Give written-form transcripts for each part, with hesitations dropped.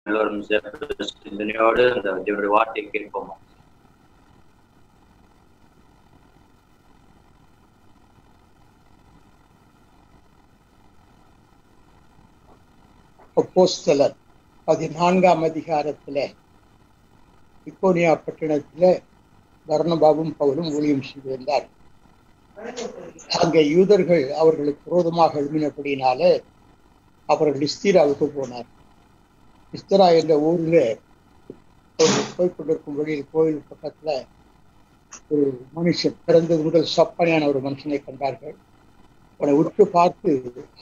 எல்லோரும் சேர்ந்து சிந்தனையோடு அந்த தேவனுடைய வார்த்தையை கேட்போமா? அப்போஸ்தலர் 14ஆம் அதிகாரத்துல இக்கோனியா பட்டணத்துல பர்னபாவும் பவுலும் ஊழியம் செய்து வந்தார். அங்கே யூதர்கள் அவர்களுக்கு விரோதமாக எழுப்பினபடினாலே அவர்கள் லிஸ்திராவுக்கு போனார். லிஸ்திரா என்ற ஊர்ல போய் கொண்டிருக்கும் வழியில் கோயில் பக்கத்துல ஒரு மனுஷன் பிறந்தது முதல் சப்பனையான ஒரு மனுஷனை கண்டார்கள். அவனை உற்று பார்த்து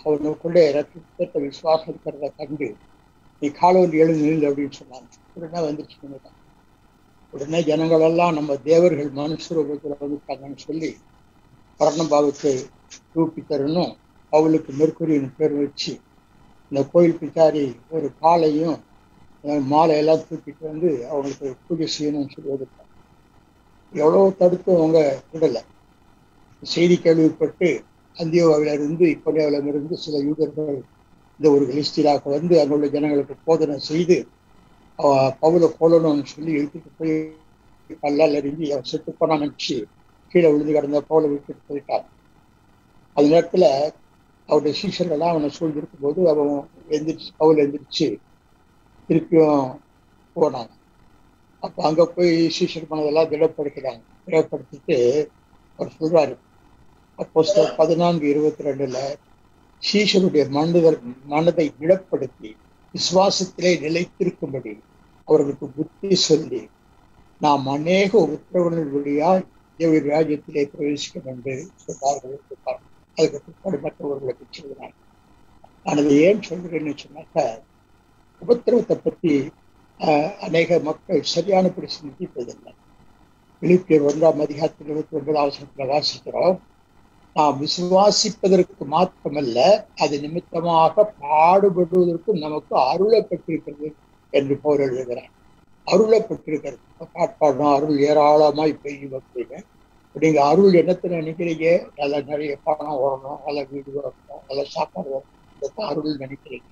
அவனுக்குள்ளே ரத்தத்தை விசுவாசம் இருக்கிறத கண்டு நீ காலோல் எழுந்து நில் அப்படின்னு சொன்னாங்க. உடனே வந்துருச்சு. உடனே ஜனங்கள் எல்லாம் நம்ம தேவர்கள் மனுஷரூபத்தில் வந்துட்டாங்கன்னு சொல்லி பர்னபாவுக்கு தூக்கி தரணும், அவளுக்கு மெர்க்குரின்னு பேர் வச்சு இந்த கோயில் பிச்சாரி ஒரு காலையும் மாலையெல்லாம் தூக்கிட்டு வந்து அவங்களுக்கு பூஜை செய்யணும்னு சொல்லி ஒதுப்பாங்க. எவ்வளோ தடுத்து அவங்க விடலை. செய்தி கேள்விப்பட்டு அந்தியோவிலிருந்து இப்படியிலிருந்து சில யூதர்கள் இந்த ஒரு லிஸ்டிலாக வந்து அங்குள்ள ஜனங்களுக்கு போதனை செய்து பவுலை கொல்லணும்னு சொல்லி இழுத்துட்டு போய் கல்லால் எறிஞ்சி அவன் செத்து போனான்னு நினச்சி கீழே விழுந்து கிடந்த பவுலை விட்டுட்டு போயிட்டான். அது நேரத்தில் அவருடைய சீஷர்கள்லாம் அவனை சூழ்ந்திருக்கும் போது அவன் பவுல் எந்திரிச்சு திருப்பியும் போனாங்க. அப்போ அங்கே போய் சீஷர் மனதெல்லாம் திடப்படுத்திட்டு அவர் சொல்றாரு. அப்போ 14:22 சீஷருடைய மனதை திடப்படுத்தி விசுவாசத்திலே நிலைத்திருக்கும்படி அவர்களுக்கு புத்தி சொல்லி நாம் அநேக உத்தரவுகள் வழியால் தேவ ராஜ்யத்திலே பிரவேசிக்க என்று சொன்னார்கள். அதுக்கு பிற்பாடு மற்றவர்களுக்கு சொல்கிறார். நான் அதை ஏன் சொல்கிறேன்னு சொன்னாக்க, உபத்திரவத்தை பற்றி அநேக மக்கள் சரியானபடி சிந்திப்பதில்லை. பிலிப்பியர் 1ஆம் அதிகாரத்தில் 29 வாசிக்கிறோம். நாம் விசுவாசிப்பதற்கு மாத்திரமல்ல, அது நிமித்தமாக பாடுபடுவதற்கும் நமக்கு அருளப்பட்டிருக்கிறது என்று பவுல் எழுதுகிறார். அருளப்பட்டிருக்கிறது பாட்பாடுறோம், அருள் ஏராளமாய் பெய்யும் அப்படின்னு. நீங்க அருள் என்னத்தை நினைக்கிறீங்க? நல்ல நிறைய பணம் வரணும், நல்ல வீடு வரணும், நல்ல சாப்பாடு வரணும், இதைத்தான் அருள் நினைக்கிறீங்க.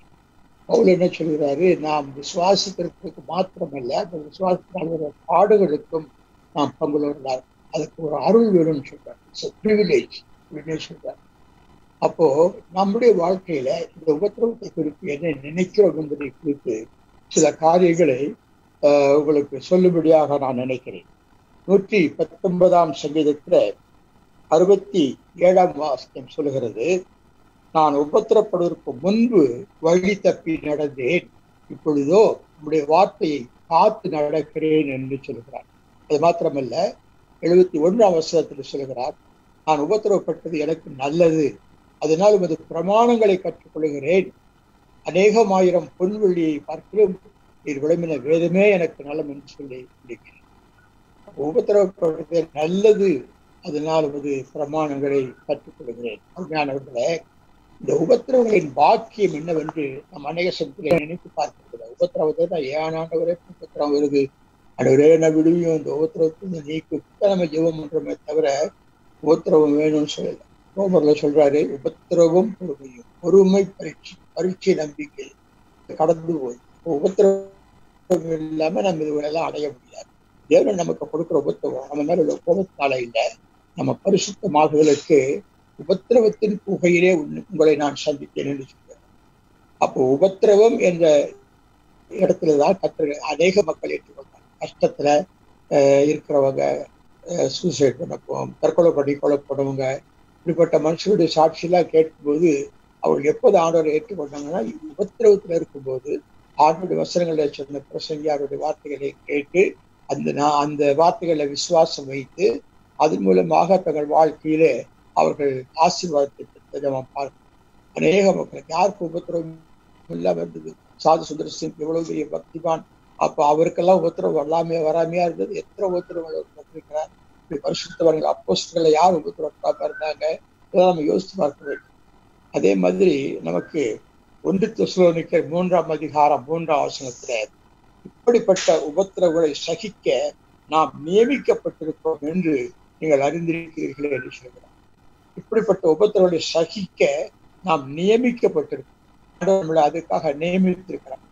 பவுல் என்ன சொல்கிறாரு? நாம் விசுவாசிக்கிறதுக்கு மாத்திரமல்ல, அந்த விசுவாசத்தினால பாடுகளுக்கும் நாம் பங்குள்ளவர்களாக அதுக்கு ஒரு அருள் வேணும்னு சொல்றாரு. இட்ஸ் எ பிரிவிலேஜ் அப்படின்னு சொல்றாரு. அப்போ நம்முடைய வாழ்க்கையில இந்த உபத்திரவத்தை குறித்து என்ன நினைக்கிறோம் என்பதை குறித்து சில காரியங்களை உங்களுக்கு சொல்லும்படியாக நான் நினைக்கிறேன். 119ஆம் சங்கீதத்துல 67ஆம் வாசகம் சொல்லுகிறது, நான் உபத்திரப்படுவதற்கு முன்பு வழி தப்பி நடந்தேன், இப்பொழுதோ உங்களுடைய வார்த்தையை காத்து நடக்கிறேன் என்று சொல்கிறார். அது மாத்திரமல்ல, 71ஆம் வசனத்தில் சொல்கிறார், நான் உபத்திரவப்பட்டது எனக்கு நல்லது, அதனால் உமது பிரமாணங்களை கற்றுக்கொள்கிறேன், அநேகமாயிரம் பொன்வெள்ளியை பார்க்கிறோம், நீர் விளம்பின வேதமே எனக்கு நலம் என்று சொல்லி முடிக்கிறேன். உபத்திரவப்படுவது நல்லது, அதனால் உமது பிரமாணங்களை கற்றுக்கொள்கிறேன். அருமையானவர்களே, இந்த உபத்திரவங்களின் பாக்கியம் என்னவென்று நம் அநேக சமயத்தில் நினைத்து பார்க்கிறோம். உபத்திரவத்தை தான் ஏன் ஆண்டவரே உபத்திரம் வருது, ஆண்டவரே என்ன விடுவியும், இந்த உபத்திரவத்தை நீக்கு நம்ம ஜெபம் பண்றோமே தவிர உபத்திரவம் வேணும்னு சொல்லல. ரோமர்ல சொல்றாரு, உபத்திரவம் பொறுமையும், பொறுமை பரீட்சை நம்பிக்கை கடந்து போய் உபத்திரவம் இல்லாம நம்ம இதுவெல்லாம் அடைய முடியாது. தேவன் நமக்கு கொடுக்குற உபத்திரவம் நம்ம மேல உள்ள கோபத்தால இல்லை, நம்ம பரிசுத்தமாகுதலுக்கு உபத்திரவத்தின் புகையிலே உங்களை நான் சந்தித்தேன் என்று சொல்றேன். அப்போ உபத்திரவம் என்ற இடத்துலதான் அநேக மக்கள் ஏற்றுக்கொண்டாங்க. கஷ்டத்துல இருக்கிறவங்க, சூசைட் பண்ண போவோம், தற்கொலை பண்ணி கொல்லப்படுவங்க, இப்படிப்பட்ட மனுஷனுடைய சாட்சியெல்லாம் கேட்கும்போது அவர்கள் எப்போது ஆண்டவரை ஏற்றுக்கொண்டாங்கன்னா, உபத்திரவத்தில் இருக்கும்போது ஆண்டவருடைய வசனங்களை சொன்ன பிரசங்கியாருடைய வார்த்தைகளை கேட்டு அந்த வார்த்தைகளை விசுவாசம் வைத்து அதன் மூலமாக தங்கள் வாழ்க்கையிலே அவர்கள் ஆசீர்வாதத்தை பெற்றதை நாம் பார்க்கிறோம். அநேக மக்களுக்கு யாருக்கு உபத்திரவம் இல்லாம இருந்தது. சாது சுந்தர சிங் எவ்வளவு பெரிய பக்திமான், அப்ப அவருக்கெல்லாம் உபத்திரவம் வராமையா இருந்தது. எத்தனை உபத்திரவங்கள் பட்டிருக்கிறார். இப்படி பரிசுத்தவர்கள் அப்போஸ்தலர்களை யார் உபத்திரவம் இருந்தாங்க, இதெல்லாம் நம்ம யோசித்து பார்க்க வேண்டும். அதே மாதிரி நமக்கு 1 தெசலோனிக்கர் 3ஆம் அதிகாரம் 3ஆம் வசனத்துல இப்படிப்பட்ட உபத்திரவங்களை சகிக்க நாம் நியமிக்கப்பட்டிருக்கிறோம் என்று நீங்கள் அறிந்திருக்கிறீர்களே என்று சொல்கிறார். இப்படிப்பட்ட உபத்திரவங்களை சகிக்க நாம் நியமிக்கப்பட்டிருக்கிறோம், அதுக்காக நியமித்திருக்கிறார்.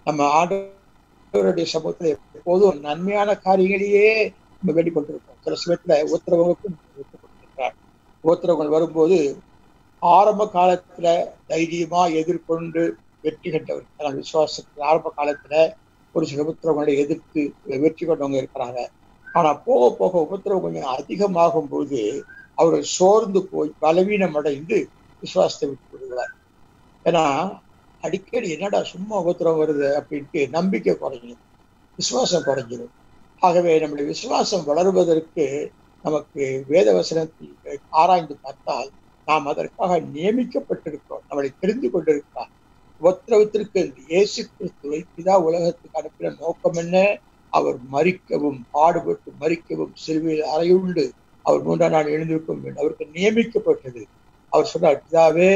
நம்ம ஆண்டவருடைய சமூகத்துல எப்போதும் நன்மையான காரியங்களையே நம்ம வேண்டிக் கொண்டிருக்கோம். சில சமயத்துல உத்தரவுகளுக்கும் கொடுத்திருக்கிறார். உத்தரவுகள் வரும்போது ஆரம்ப காலத்துல தைரியமா எதிர்கொண்டு வெற்றி கண்டவர் விசுவாசத்துல ஆரம்ப காலத்துல ஒரு சில உபத்திரவங்களை எதிர்த்து வெற்றி கொண்டவங்க இருக்கிறாங்க. ஆனா போக போக உபத்திரவம் கொஞ்சம் அதிகமாகும் போது அவர்கள் சோர்ந்து போய் பலவீனம் அடைந்து விசுவாசத்தை விட்டு விடுகிறார். ஏன்னா அடிக்கடி என்னடா சும்மா உபத்திரவம் வருது அப்படின்ட்டு நம்பிக்கை குறைஞ்சிடும், விசுவாசம் குறைஞ்சிடும். ஆகவே நம்முடைய விசுவாசம் வளருவதற்கு நமக்கு வேத வசனத்தை ஆராய்ந்து பார்த்தால் நாம் அதற்காக நியமிக்கப்பட்டிருக்கிறோம். நம்மளை தெரிந்து கொண்டிருக்கிறார். உபத்திரவத்திற்கு இயேசு கிறிஸ்துவை பிதா உலகத்துக்கு அனுப்பின நோக்கம் என்ன? அவர் மரிக்கவும், பாடுபட்டு மரிக்கவும், சிலுவையில் அறையுண்டு அவர் 3ஆம் நாள் எழுந்திருக்கும் வேண்டும். அவருக்கு நியமிக்கப்பட்டது. அவர் சொன்னார், பிதாவே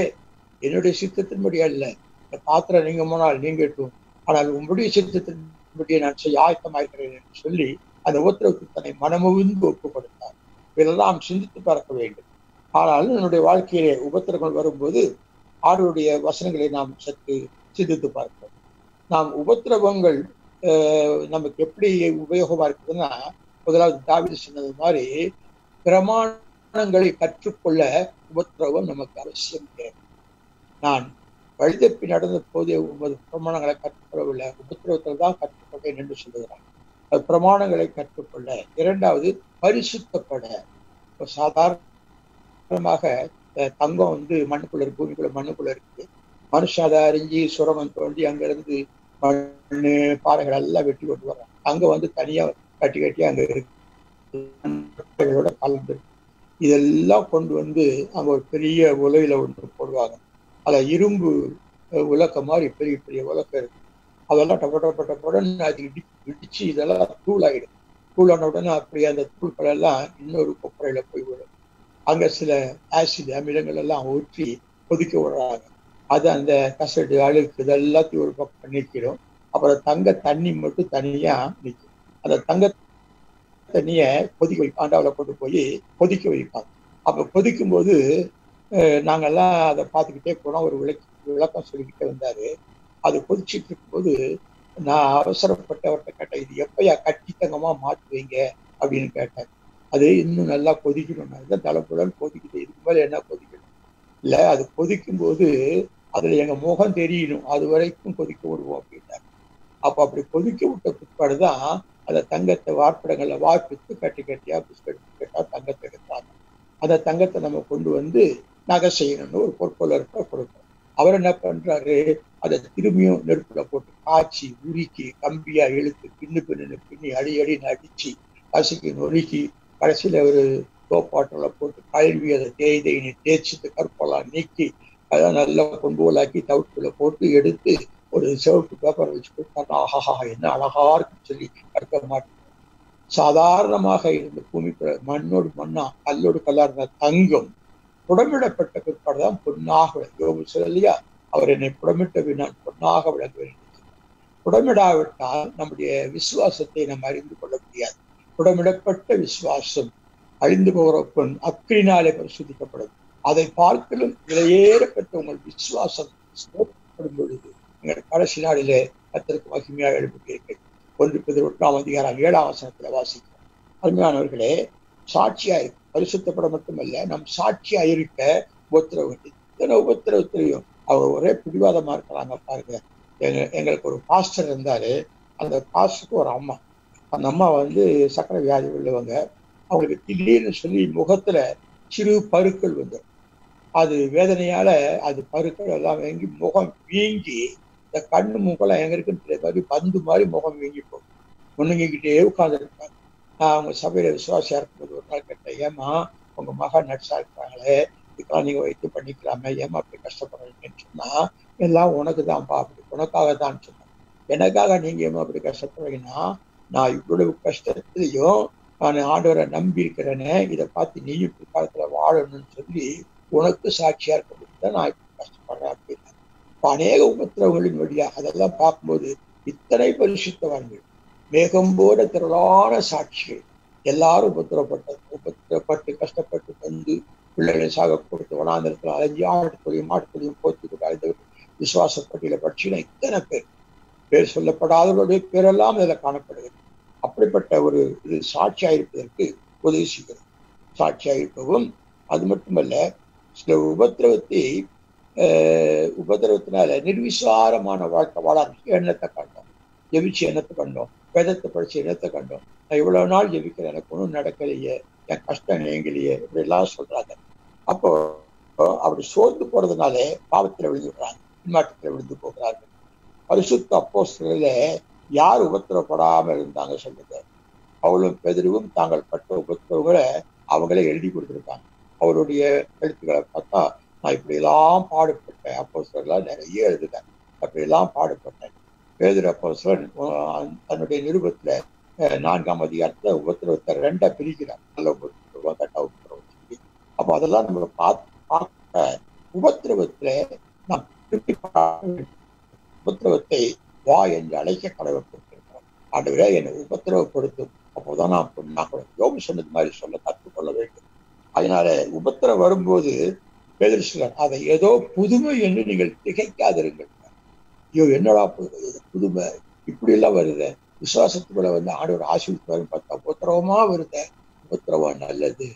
என்னுடைய சித்தத்தின்படி அல்ல, இந்த பாத்திரம் நீங்க போனால் நீங்கட்டும், ஆனால் உங்களுடைய சித்தத்தின்படியே நான் செய்ய ஆயத்தமாயிருக்கிறேன் என்று சொல்லி அந்த உபத்திரவத்துக்கு தன்னை மனமுவிந்து ஒப்புக் கொடுத்தார். இதெல்லாம் சிந்தித்து பார்க்க வேண்டும். ஆனால் என்னுடைய வாழ்க்கையிலே உபத்திரவங்கள் வரும்போது ஆண்டவருடைய வசனங்களை நாம் சற்று சிந்தித்து பார்க்கிறோம். நாம் உபத்திரவங்கள் நமக்கு எப்படி உபயோகமா இருக்குதுன்னா, முதலாவது தாவீது சொன்னது மாதிரி பிரமாணங்களை கற்றுக்கொள்ள உபத்திரவம் நமக்கு அவசியம் தேவை. நான் வழிதப்பி நடந்த போதே 9 பிரமாணங்களை கற்றுக்கொள்ளவில்லை, உபத்திரவத்தில் தான் கற்றுக்கொண்டேன் என்று சொல்லுகிறார். பிரமாணங்களை கற்றுக்கொள்ள. இரண்டாவது பரிசுத்தப்பட. சாதாரணமாக தங்கம் மண்ணுக்குள்ள இருக்கு, பூமிக்குள்ள மண்ணுக்குள்ள இருக்கு. மனுஷன் அதை அறிஞ்சு சுரமம் தோண்டி அங்கிருந்து மண்ணு பாறைகள் எல்லாம் வெட்டி கொண்டு வர்றாங்க. அங்க தனியா கட்டி கட்டி அங்க இருக்கு கலந்து இதெல்லாம் கொண்டு அங்க ஒரு பெரிய உலையில ஒன்று போடுவாங்க. அதுல இரும்பு உலக்க மாதிரி பெரிய பெரிய உலக்கம் இருக்கு. அதெல்லாம் டப்படப்பட்ட அது இடிச்சு இதெல்லாம் தூளாயிடும். தூளான உடனே அப்படியே அந்த தூள்கள் எல்லாம் இன்னொரு கொப்பரையில போய் விடும். அங்க சில ஆசிட் அமிலங்கள் எல்லாம் ஊற்றி கொதிக்க விடுறாங்க. அது அந்த கசடு அழுக்கு இதெல்லாத்தையும் ஒரு பக்கம் நீக்கிடும். அப்புறம் தங்க தண்ணி மட்டும் தனியா நிற்கும். அந்த தங்க தண்ணிய கொதிக்க வைப்பாங்க, ஆண்டாவில கொண்டு போய் கொதிக்க வைப்பாங்க. அப்ப கொதிக்கும் போது நாங்கெல்லாம் அதை பார்த்துக்கிட்டே போனோம். ஒரு விளக்கம் சொல்லிக்கிட்டே வந்தாரு. அது கொதிச்சுட்டு இருக்கும்போது நான் அவசரப்பட்டவர்கிட்ட கேட்டேன், இது எப்பயா கட்டி தங்கமா மாற்றுவீங்க அப்படின்னு கேட்டேன். அது இன்னும் நல்லா கொதிக்கணும். அதுதான் தலைப்புடன் கொதிக்குது, இதுக்கு மேல என்ன கொதிக்கணும் இல்ல, அது கொதிக்கும் போது அதுல எங்க முகம் தெரியணும், அது வரைக்கும் கொதிக்க விடுவோம் அப்படின்னாரு. அப்ப அப்படி கொதிக்க விட்ட பிற்பாடுதான் அந்த தங்கத்தை வார்ப்பிடங்கள்ல வார்ப்பித்து கட்டி கட்டியா பிஸ்கட் கேட்டா தங்கத்தை எடுத்தாங்க. அந்த தங்கத்தை நம்ம கொண்டு நகை செய்யணும்னு ஒரு பொற்பொருளர்கிட்ட கொடுப்போம். அவர் என்ன பண்றாரு, அதை திரும்பியும் நெருப்புல போட்டு காய்ச்சி உருக்கி கம்பியா இழுத்து பின்னி அடி அடிச்சு கசிக்கு நொறுக்கி கடைசியில ஒரு தோப்பாட்டில் போட்டு கழுவி அதை தேய்னி தேய்ச்சிட்டு கற்பெல்லாம் நீக்கி அதை நல்லா கொண்டுலாக்கி தவிட்டுல போட்டு எடுத்து ஒரு சிவப்பு பேப்பர் வச்சு கொடுத்தாங்க. ஆஹா என்ன அழகா இருக்குன்னு சொல்லி கற்க மாட்டேன். சாதாரணமாக இருந்த பூமி மண்ணோடு மண்ணா கல்லோடு கல்லா இருந்த தங்கம் புடமிடப்பட்ட பிற்பாடுதான் பொன்னாக விளங்கு சொல்லலையா, அவர் என்னை புடமிட்ட நான் பொன்னாக விளங்க வேண்டும். புடமிடாவிட்டால் நம்முடைய விசுவாசத்தை நாம் அறிந்து கொள்ள முடியாது. புடமிடப்பட்ட விசுவாசம் அழிந்து போகிற பொன் அக்கினினாலே பரிசுத்திக்கப்படும். அதை பார்க்கலும் விலையேற பெற்ற உங்கள் விசுவாசம் படும் பொழுது எங்கள் கடைசி நாளிலே கர்த்தருக்கு மகிமையாக எழுப்பியிருக்கிறது. 1 பேதுரு 1:7 வாசிக்கிறோம். அருமையானவர்களே, சாட்சியாய் பரிசுத்தப்பட மட்டுமல்ல, நம் சாட்சியாயிருக்க உபத்திரவம். இத்தனை உபத்திரவத்திலையும் அவங்க ஒரே பிடிவாதமா இருக்கிறாங்க பாருங்க. எங்களுக்கு ஒரு பாஸ்டர் இருந்தாரு. அந்த பாஸ்டருக்கு ஒரு அம்மா, அந்த அம்மா சக்கரை வியாதி உள்ளவங்க. அவங்களுக்கு திடீர்னு சொல்லி முகத்துல சிறு பருக்கள் அது வேதனையால அது பருக்கள் எல்லாம் வாங்கி முகம் வீங்கி இந்த கண்ணு மூக்கெல்லாம் எங்க இருக்குன்னு தெரியாது, பந்து மாதிரி முகம் வீங்கி போகும். ஒண்ணுங்கிட்டே உட்கார்ந்துருப்பாங்க. நான் அவங்க சபையில விசுவாசியா இருக்கும்போது ஒரு நாள் கேட்டேன், ஏமா உங்க மகன் நட்ஸா இருக்காங்களே, இதுக்கெல்லாம் நீங்க வைத்து பண்ணிக்கலாமே, ஏமா அப்படி கஷ்டப்படுறீங்கன்னு சொன்னா, எல்லாம் உனக்கு தான்ப்பா, அப்படி உனக்காக தான் சொன்னேன். எனக்காக நீங்க ஏமா அப்படி கஷ்டப்படுறீங்கன்னா, நான் இவ்வளவு கஷ்டத்திலையும் நான் ஆண்டவரை நம்பி இருக்கிறேனே, இதை பார்த்து நீயும் பிற்காலத்துல வாழணும்னு சொல்லி உனக்கு சாட்சியா இருக்க நான் இப்படி கஷ்டப்படுறேன் அப்படின்னா. அநேக உபத்திரவங்களின் வழியா அதெல்லாம் பார்க்கும்போது இத்தனை பரிசுத்தவான்கள், மேகம் போல திரளான சாட்சிகள், எல்லாரும் உபத்திரப்பட்டு கஷ்டப்பட்டு பிள்ளைகளை சாக கொடுத்து வனாந்திரத்தில் அலைஞ்சி ஆட்டுக்கொழியும் மாட்டுக்கொழியும் போத்துக்கிட்டு அழைந்தவர் விசுவாசப்பட்டியல பட்சியில இத்தனை பேர். பேர் சொல்லப்படாதவருடைய பேரெல்லாம் அதில் காணப்படுகிறது. அப்படிப்பட்ட ஒரு இது சாட்சியா இருப்பதற்கு உதவி செய்கிறது. சாட்சியா இருக்கவும், அது மட்டுமல்ல சில உபத்திரவத்தினால நிர்விசாரமான வாழ்க்கை வாழ எண்ணத்தை கண்டோம், ஜெபிச்சு எண்ணத்தை கண்டோம், வேதத்தை படிச்சு எண்ணத்தை கண்டோம். நான் இவ்வளவு நாள் ஜெபிக்கிறேன், எனக்கு ஒன்றும் நடக்கலையே, என் கஷ்டம் நீங்கலையே, இப்படி எல்லாம் சொல்றாங்க. அப்போ அப்படி சோர்ந்து போறதுனாலே பாவத்தில் விழுந்துடுறாங்க, பின்மாற்றத்தில் விழுந்து போகிறார்கள். பரிசுத்த அப்போஸ்தலரிலே யார் உபத்திரப்படாமல் இருந்தாங்க சொல்லுங்க? பவுலும் பேதுருவும் தாங்கள் பட்ட உபத்திரவங்களை அவங்களே எழுதி கொடுத்துருக்காங்க. அவருடைய எழுத்துக்களை பார்த்தா, நான் இப்படி எல்லாம் பாடுபட்டேன், அப்போஸ்தலர்களால் நிறைய எழுதுட்டேன், அப்படி எல்லாம் பாடுபட்டேன். பேதுரு அப்போஸ்தலன் தன்னுடைய நிருபத்துல 4ஆம் அதிகாரத்துல உபத்திரவத்தை 2 பிரிக்கிறார். நல்ல உபத்திரவம், கெட்ட உபத்திரவம். அப்போ அதெல்லாம் நம்ம பார்க்க உபத்திரவத்துல நாம் உபத்திரவத்தை வா என்று அழைக்க கடவுள்பட்டிருக்கிறோம். ஆண்டவரே என்னை உபத்திரவப்படுத்தும், அப்போதான் நான் பொண்ணாக்கணும். யோபு சொன்னது மாதிரி சொல்ல கற்றுக்கொள்ள வேண்டும். அதனால உபத்திரம் வரும்போது பேதுரு சொல்றார், அதை ஏதோ புதுமை என்று நீங்கள் திகைக்காதிருங்கள். ஐயோ என்னடா புதுமை, இப்படி எல்லாம் வருது, விசுவாசத்துக்குள்ள ஆண்டவர் ஆசீர்வதிப்பாருன்னு பார்த்தா உபத்திரவமா வருது. உபத்திரவம் நல்லது,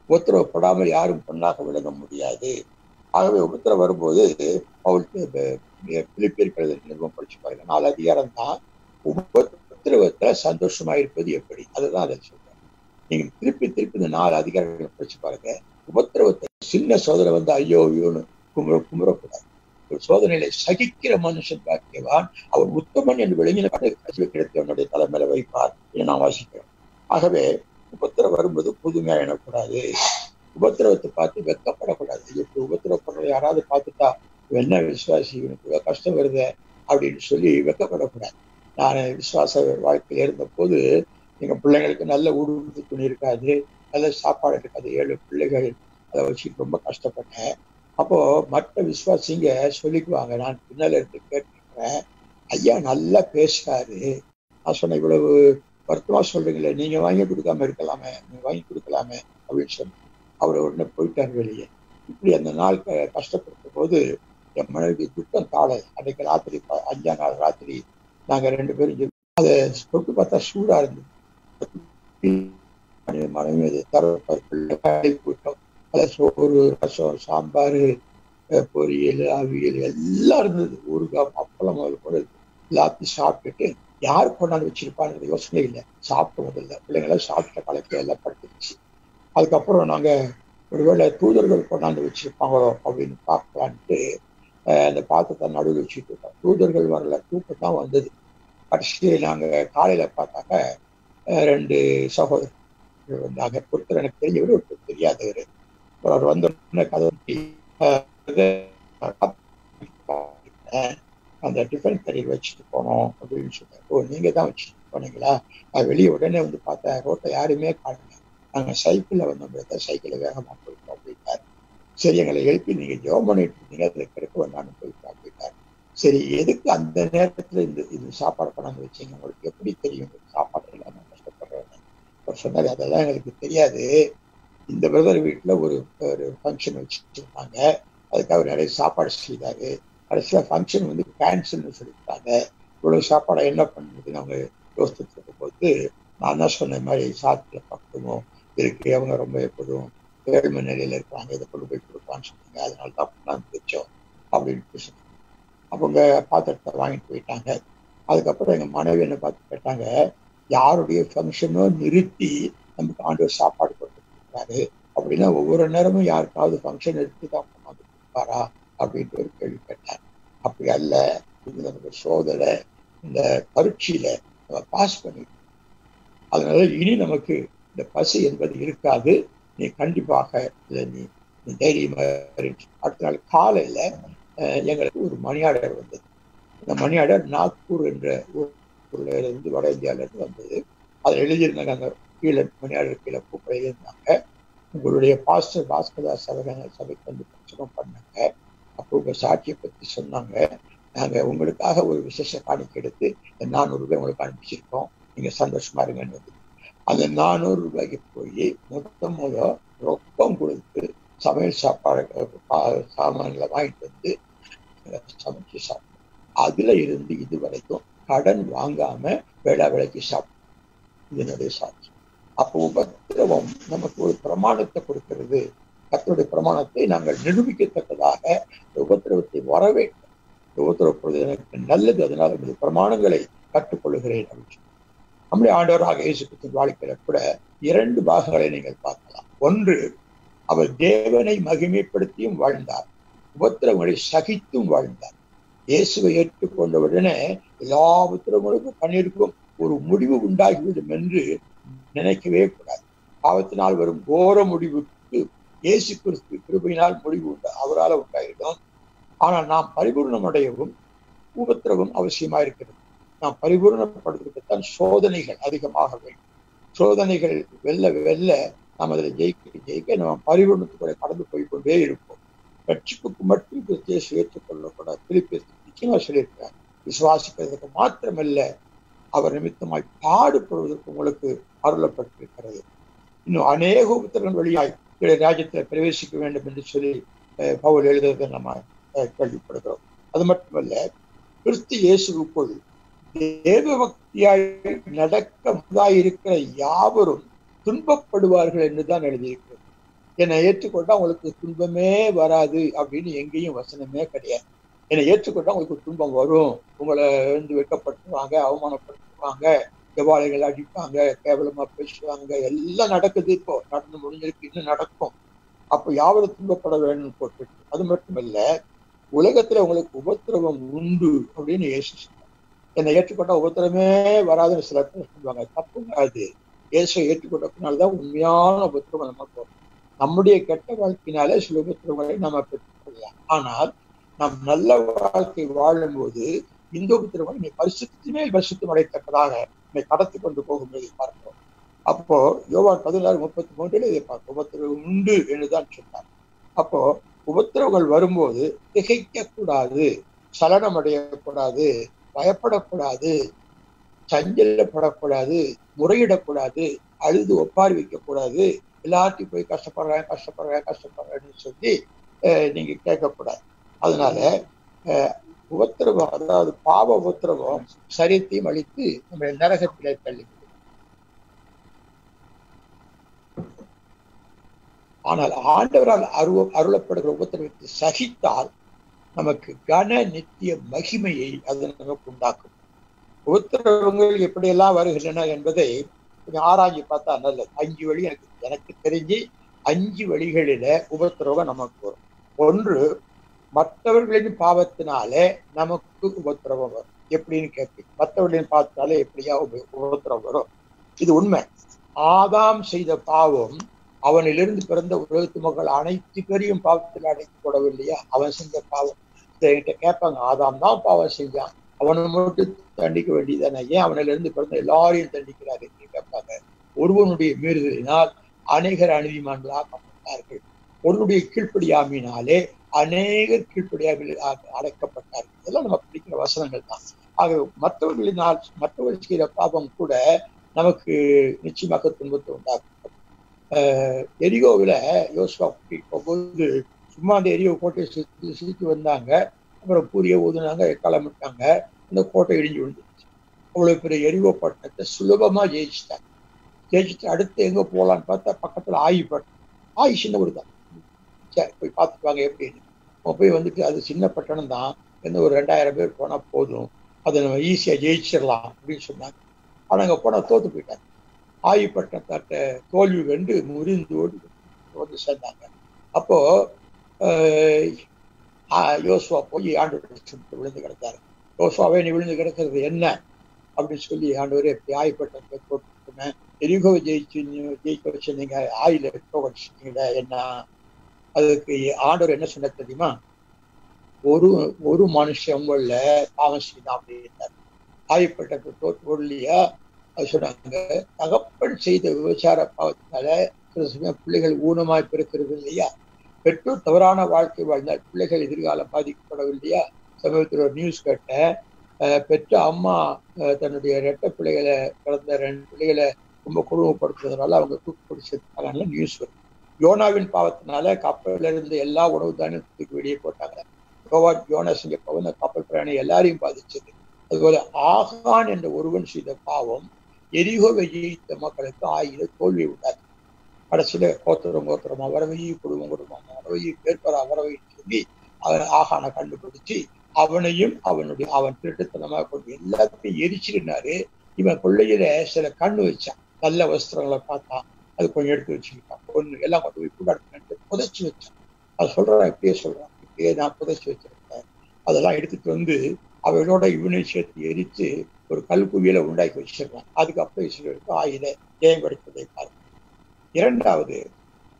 உபத்திரவப்படாமல் யாரும் பொண்ணாக விளங்க முடியாது. ஆகவே உபத்திரம் வரும்போது அவளுக்கு பிலிப்பியர் நிறுவனம் படிச்சு பாருங்க, 4 அதிகாரம் தான். உபத்திரவத்துல சந்தோஷமா இருப்பது எப்படி, அதுதான் அதை சொல்றேன். நீங்க திருப்பி இந்த 4 அதிகாரங்களை படிச்சு பாருங்க. உபத்திரவத்தை சின்ன சோதனை ஐயோ ஐயோன்னு குமுறக்கூடாது. ஒரு சோதனையில சகிக்கிற மனுஷன் பாக்கியவான், அவர் உத்தமன் என்று விளங்கின கிடைத்து அவனுடைய தலைமையில வைப்பார் என்று நான் வாசிக்கிறோம். ஆகவே உபத்திரம் வரும்போது புதுமையா எண்ணக்கூடாது, உபத்திரவத்தை பார்த்து வெக்கப்படக்கூடாது. இப்படி உபத்திரவப்படுற யாராவது பார்த்துட்டா என்ன விசுவாசி, இவனுக்கு கஷ்டம் வருது அப்படின்னு சொல்லி வெக்கப்படக்கூடாது. நான் விசுவாச வாழ்க்கையில் இருந்த போது எங்க பிள்ளைங்களுக்கு நல்ல உடுப்பு துணி இருக்காது, நல்ல சாப்பாடு இருக்காது, 7 பிள்ளைகள், அதை வச்சு ரொம்ப கஷ்டப்பட்டேன். அப்போ மற்ற விசுவாசிங்க சொல்லிக்குவாங்க, நான் பின்னால இருந்து கேட்டிருக்கிறேன், ஐயா நல்லா பேசுறாரு. நான் சொன்னேன், இவ்வளவு வருத்தமா சொல்றீங்களே, நீங்க வாங்கி கொடுக்காம இருக்கலாமே, நீங்க வாங்கி கொடுக்கலாமே அப்படின்னு சொன்னேன். அவர் உடனே போயிட்டார் வெளியே. இப்படி அந்த நாள் கஷ்டப்படுத்த போது என் மனைவிக்கு துக்கம் தாழ. அன்னைக்கு ராத்திரி 5ஆம் நாள் ராத்திரி நாங்க 2 பேரும் அதை தொட்டு பார்த்தா சூடா இருந்தது. மனைவி கூட்டம், சோறு, ரசம், சாம்பார், பொரியல், அவியல் எல்லாம் இருந்தது. ஊறுகாய், அப்பளம் முதல் கூட எல்லாத்தையும் சாப்பிட்டுட்டு யாரு கொண்டாந்து வச்சிருப்பான்னு யோசனை இல்லை. சாப்பிட்ட முதல்ல பிள்ளைங்களாம் சாப்பிட்ட கலக்கி எல்லாம் படுத்துருச்சு. அதுக்கப்புறம் நாங்க ஒருவேளை தூதர்கள் கொண்டாந்து வச்சிருப்பாங்களோ அப்படின்னு பார்க்கலான்ட்டு அந்த பாத்திரத்தை நடுவில் வச்சுட்டு இருக்கோம். தூதர்கள் வரல, தூக்கம் தான் வந்தது. கடைசியில் நாங்க காலையில பார்த்தாக்க 2 சகோதரர்கள் வந்தாங்க. ஒருத்தர் எனக்கு தெரிஞ்சவர், ஒருத்தர் தெரியாதவர். அவர் வந்த கதை அந்த டிஃபன் கடையில் வச்சுட்டு போனோம் அப்படின்னு சொன்னார். ஓ, நீங்க தான் வச்சுட்டு போனீங்களா? நான் வெளியே உடனே பார்த்தேன், ரோட்டை யாருமே காணல. நாங்க சைக்கிள்ல வந்தோம், சைக்கிள வேகமா போயிட்டோம் அப்படின்னாரு. சரி, எங்களை எழுப்பி நீங்க ஜெபம் பண்ணிட்டு இருந்தீங்க, அதுல கிடைக்க வேண்டாம்னு போயிட்டோம் அப்படின்னாரு. சரி, எதுக்கு அந்த நேரத்துல இது சாப்பாடு கொண்டாந்து வச்சீங்க, உங்களுக்கு எப்படி தெரியும் சாப்பாடு இல்லாம கஷ்டப்படுறேன்னு? அவர் சொன்னாரு, அதெல்லாம் எங்களுக்கு தெரியாது. இந்த பிரதர் வீட்டுல ஒரு ஃபங்க்ஷன் வச்சுருந்தாங்க, அதுக்கு அவர் நிறைய சாப்பாடு செய்தாரு. கடைசியா ஃபங்க்ஷன் கேன்சல்னு சொல்லிட்டாங்க. இவ்வளவு சாப்பாடை என்ன பண்ணுறதுன்னு அவங்க யோசிச்சுட்டு இருக்கும் போது நான் தான் சொன்ன மாதிரி சாத்துல பக்கமும் இருக்கு, அவங்க ரொம்ப எப்போதும் ஏழ்மை நிலையில இருக்கிறாங்க, இதை கொண்டு போய் கொடுப்பான்னு சொன்னாங்க. அதனால தான் கொண்டாந்து வச்சோம் அப்படின்னு சொன்னாங்க. அவங்க பாத்திரத்தை வாங்கிட்டு போயிட்டாங்க. அதுக்கப்புறம் எங்க மனைவி என்ன பார்த்து கேட்டாங்க, யாருடைய ஃபங்க்ஷனும் நிறுத்தி நமக்கு ஆண்டவர் சாப்பாடு கொண்டு கொடுக்குறாரு அப்படின்னா ஒவ்வொரு நேரமும் யாருக்காவது ஃபங்க்ஷன் எடுத்து தான் கொண்டாந்து கொடுப்பாரா அப்படின்ட்டு ஒரு கேள்வி கேட்டார். அப்படி அல்ல, இது நமக்கு சோதனை, இந்த பரீட்சையில நம்ம பாஸ் பண்ணிட்டோம், அதனால இனி நமக்கு இந்த பசி என்பது இருக்காது, நீ கண்டிப்பாக இதை நீ தைரியமா. அடுத்த நாள் காலையில எங்களுக்கு ஒரு மணி ஆர்டர் வந்தது. இந்த மணி ஆர்டர் நாக்பூர் என்ற ஊர்ல இருந்து, வட இந்தியாவில இருந்து வந்தது. அதில் எழுதியிருந்தாங்க, அந்த கீழே மணி ஆர்டர் கீழே பூக்களை எழுதியிருந்தாங்க, உங்களுடைய பாஸ்டர் பாஸ்கதாஸ் சபைக்கு பிரச்சனை பண்ணாங்க, அப்போ உங்க சாட்சியை பத்தி சொன்னாங்க, நாங்க உங்களுக்காக ஒரு விசேஷ காணிக்கை எடுத்து 400 ரூபாய் உங்களுக்கு அனுப்பிச்சிருக்கோம், நீங்க சந்தோஷமா இருங்கன்னு. அந்த 400 ரூபாய்க்கு போய் மொத்தம் ரொக்கம் கொடுத்து சமையல் சாப்பாடு சாமான்களை வாங்கிட்டு வந்து சமைச்சு சாப்பிட்டோம். அதுல இருந்து இது வரைக்கும் கடன் வாங்காம வேளா வேலைக்கு சாப்பிடும். இதனுடைய சாட்சி. அப்போ உபத்திரவம் நமக்கு ஒரு பிரமாணத்தை கொடுக்கிறது. கர்த்தருடைய பிரமாணத்தை நாங்கள் நிரூபிக்கத்தக்கதாக உபத்திரவத்தை வர வேண்டும். உபத்திரவப்படுவது எனக்கு நல்லது, அதனால இந்த பிரமாணங்களை கற்றுக்கொள்கிறேன் அப்படின்னு சொல்லி நம்முடைய ஆண்டவராக இயேசு கிறிஸ்துவின் வாழ்க்கையில கூட 2 பாகங்களை நீங்கள் பார்க்கலாம். ஒன்று, அவர் தேவனை மகிமைப்படுத்தியும் வாழ்ந்தார், உபத்திரவங்களை சகித்தும் வாழ்ந்தார். இயேசுவை ஏற்றுக்கொண்டவுடனே எல்லா உபத்திரவங்களுக்கும் கண்ணீருக்கும் ஒரு முடிவு உண்டாகிவிடும் என்று நினைக்கவே கூடாது. பாவத்தினால் வரும் கோர முடிவுக்கு இயேசு கிறிஸ்து கிருபையினால் முடிவு உண்டு, அவரால் உண்டாகிடும். ஆனால் நாம் பரிபூர்ணம் அடையவும் உபத்திரவம் அவசியமா இருக்கிறது. நாம் பரிபூர்ணப்படுவதற்குத்தான் சோதனைகள் அதிகமாக வேண்டும். சோதனைகள் வெல்ல நாம் அதில் ஜெயிக்க நம்ம பரிபூர்ணத்துக்குள்ள கடந்து போய்கொண்டே இருப்போம். ரட்சிப்புக்கு மட்டும் கிறிஸ்துவை ஏற்றுக்கொள்ளக்கூடாது. பிலிப்பியர் நிச்சயமா சொல்லியிருக்கிறார். விசுவாசிக்கிறதுக்கு மாத்திரமல்ல, அவர் நிமித்தமாய் பாடுபடுவதற்கு உங்களுக்கு அருளப்பட்டிருக்கிறது. இன்னும் அநேக உபத்திரங்கள் வழியாய் ராஜ்யத்தில் பிரவேசிக்க வேண்டும் என்று சொல்லி பவுல் எழுதுவதை நம்ம கேள்விப்படுகிறோம். அது மட்டுமல்ல, கிறிஸ்து இயேசுவுக்குள் தேவ பக்தியாய் நடக்க முதாயிருக்கிற யாவரும் துன்பப்படுவார்கள் என்றுதான் எழுதியிருக்கிறது. என்னை ஏற்றுக்கொண்டா உங்களுக்கு துன்பமே வராது அப்படின்னு எங்கேயும் வசனமே கிடையாது. என்னை ஏற்றுக்கொண்டா உங்களுக்கு துன்பம் வரும், உங்களை வெட்கப்படுத்துவாங்க, அவமானப்படுத்துவாங்க, ஜவாலைகள் அடிப்பாங்க, கேவலமா பேசுவாங்க, எல்லாம் நடக்குது. இப்போ நடந்து முடிஞ்சிருக்கு, இன்னும் நடக்கும். அப்போ யாவரும் துன்பப்பட வேண்டும் போட்டு. அது மட்டுமல்ல, உலகத்துல உங்களுக்கு உபத்திரவம் உண்டு அப்படின்னு இயேசு சொன்னார். என்னை ஏற்றுக்கொண்டா உபத்திரமே வராதுன்னு சில பேர் சொல்லுவாங்க. தப்புங்க. அது இயேசுவை ஏற்றுக்கொண்டதுனால்தான் உண்மையான உபத்திரவம் நமக்கு வரும். நம்முடைய கெட்ட வாழ்க்கையினாலே சில உபத்திரவங்களை நம்ம பெற்றுக்கொள்ளலாம். ஆனால் நாம் நல்ல வாழ்க்கை வாழும்போது இந்த உபத்திரவம் நீ பரிசுத்தமே பரிசுத்தம் அடைத்தக்கதாக என்னை கடத்தி கொண்டு போகும்போது பார்க்கிறோம். அப்போ யோவான் 16:33 இதை பார்க்க உபத்திரவம் உண்டு என்றுதான் சொன்னார். அப்போ உபத்திரவங்கள் வரும்போது திகைக்க கூடாது, சலனம் அடையக்கூடாது, பயப்படக்கூடாது, சஞ்சலப்படக்கூடாது, முறையிடக்கூடாது, அழுது ஒப்பாரி வைக்கக்கூடாது, எல்லாத்தையும் போய் கஷ்டப்படுறேன்னு சொல்லி நீங்க கேட்கக்கூடாது. அதனால உபத்திரவம், அதாவது பாவ உபத்திரவம் சரீரத்தையும் அழித்து நம்ம நரகத்திலே தள்ளி. ஆனால் ஆண்டவரால் அருளப்படுகிற உபத்திரவத்தை சகித்தால் நமக்கு கன நித்திய மகிமையை அது நமக்கு உண்டாக்கும். உபத்திரவங்கள் எப்படியெல்லாம் வருகின்றன என்பதை கொஞ்சம் ஆராய்ச்சி பார்த்தா நல்லது. 5 வழி எனக்கு தெரிஞ்சு 5 வழிகளில உபத்திரவம் நமக்கு வரும். ஒன்று, மற்றவர்களின் பாவத்தினாலே நமக்கு உபத்திரவம் வரும். எப்படின்னு கேட்பீங்க. மற்றவர்களின் பாவத்தினாலே எப்படியா உபத்திரவம் வரும்? இது உண்மை. ஆதாம் செய்த பாவம் அவனிலிருந்து பிறந்த உலகத்து மக்கள் அனைத்து பேரையும் பாவத்தில் அடைத்துக் கொள்ளவில்லையா? அவன் செஞ்ச பாவம் என்கிட்ட கேட்பாங்க. ஆதாம் தான் பாவம் செஞ்சான், அவனை மட்டும் தண்டிக்க வேண்டியதானே, ஏன் அவனிலிருந்து பிறந்த எல்லாரையும் தண்டிக்கிறார் என்று கேட்பாங்க. ஒருவனுடைய மீறுதலினால் அநேகர் அநீதிமான்களாக்கப்பட்டார்கள், ஒருவனுடைய கீழ்ப்படியாமையினாலே அநேகர் கீழ்ப்படியாமல் அடைக்கப்பட்டார்கள். இதெல்லாம் நம்ம படிக்கிற வசனங்கள் தான். ஆக மற்றவர்கள் செய்கிற பாவம் கூட நமக்கு நிச்சயமாக துன்பத்தை உண்டாக்கும். எரிகோவில் யோசுவா போகும்போது சும்மா அந்த எரியோ கோட்டையை சுற்றி வந்தாங்க. அப்புறம் பூரிய ஊதுனாங்க, கிளம்பிட்டாங்க. அந்த கோட்டை இடிஞ்சு விழுந்துச்சு. அவ்வளவு பெரிய எரிகோ பட்டணத்தை சுலபமா ஜெயிச்சுட்டு அடுத்து எங்க போகலான்னு பார்த்தா பக்கத்துல ஆயி சின்ன ஊர் தான். சரி, போய் பார்த்துப்பாங்க எப்படின்னு. போய் வந்துட்டு அது சின்ன பட்டணம் தான், எந்த ஒரு 2000 பேர் போனா போதும், அதை நம்ம ஈஸியா ஜெயிச்சிடலாம் அப்படின்னு சொன்னாங்க. ஆனா அங்க போனா தோத்து போயிட்டாங்க. ஆயுப்பட்டணத்தாட்ட தோல்வி கண்டு முறிந்து ஓடி சேர்ந்தாங்க. அப்போ யோசுவா போய் ஆண்டவர் விழுந்து கிடந்தாரு. யோசுவாவே நீ விழுந்து கிடக்கிறது என்ன அப்படின்னு சொல்லி, ஆண்டவரே எப்படி ஆயுப்பட்டணத்தை தோற்றுனேன், எரிகோவை ஜெயிக்க வச்சிருந்தீங்க, ஆயில தோக்கடிச்சிட்டீங்களே என்ன? அதுக்கு ஆண்டவர் என்ன சொன்ன தெரியுமா? ஒரு மனுஷன் உங்கள பாவம் செய்தான் அப்படின்னாரு. ஆயுப்பட்டணத்தை தோற்று ஓடலையா? அது சொன்னாங்க. தகப்பன் செய்த விபச்சார பாவத்தினால சில சமயம் பிள்ளைகள் ஊனமாய் பிறக்கிறது இல்லையா? பெற்றோர் தவறான வாழ்க்கை வாழ்ந்தால் பிள்ளைகள் எதிர்காலம் பாதிக்கப்படவில்லையா? சமீபத்தில் ஒரு நியூஸ் கேட்டேன். பெற்ற அம்மா தன்னுடைய 2 பிள்ளைகளை, பிறந்த 2 பிள்ளைகளை ரொம்ப கொடுமைப்படுத்துறதுனால அவங்க தூக்கு பிடிச்சதுனால நியூஸ் வரும். யோனாவின் பாவத்தினால கப்பல்ல இருந்து எல்லா உணவு தானியத்துக்கு வெளியே போட்டாங்க. யோனா செஞ்ச பவன கப்பல் பிரயாணி எல்லாரையும் பாதிச்சது. அதுபோல ஆகான் என்ற ஒருவன் செய்த பாவம் எரிகோவை ஜெயித்த மக்களுக்கு 1000 தோல்வி உண்டாச்சு. கடைசியில கோத்திரம் அவரவை, குடும்பம் அவரவை, பேர்பர அவரவை சொல்லி அவன் ஆகானை கண்டுபிடிச்சு அவனையும் அவன் திருட்டுத்தனமாக கொண்டு எல்லாத்தையும் எரிச்சிருந்தாரு. இவன் கொள்ளையில சில கண்ணு வச்சான், நல்ல வஸ்திரங்களை பார்த்தான், அது கொஞ்சம் எடுத்து வச்சுக்கிட்டான், ஒண்ணு எல்லாம் கொண்டு போய் கூட புதைச்சி வச்சான். அது சொல்றான், இப்படியே நான் புதைச்சி வச்சிருக்கேன். அதெல்லாம் எடுத்துட்டு வந்து அவளோட இவனை சேர்த்து எரித்து ஒரு கல்குவியலை உண்டாக்கி வச்சிருக்கான். அதுக்கப்புறம் இஸ்ரவேலுக்கு 1000 ஜெயம் கிடைத்ததை பார்க்க. இரண்டாவது,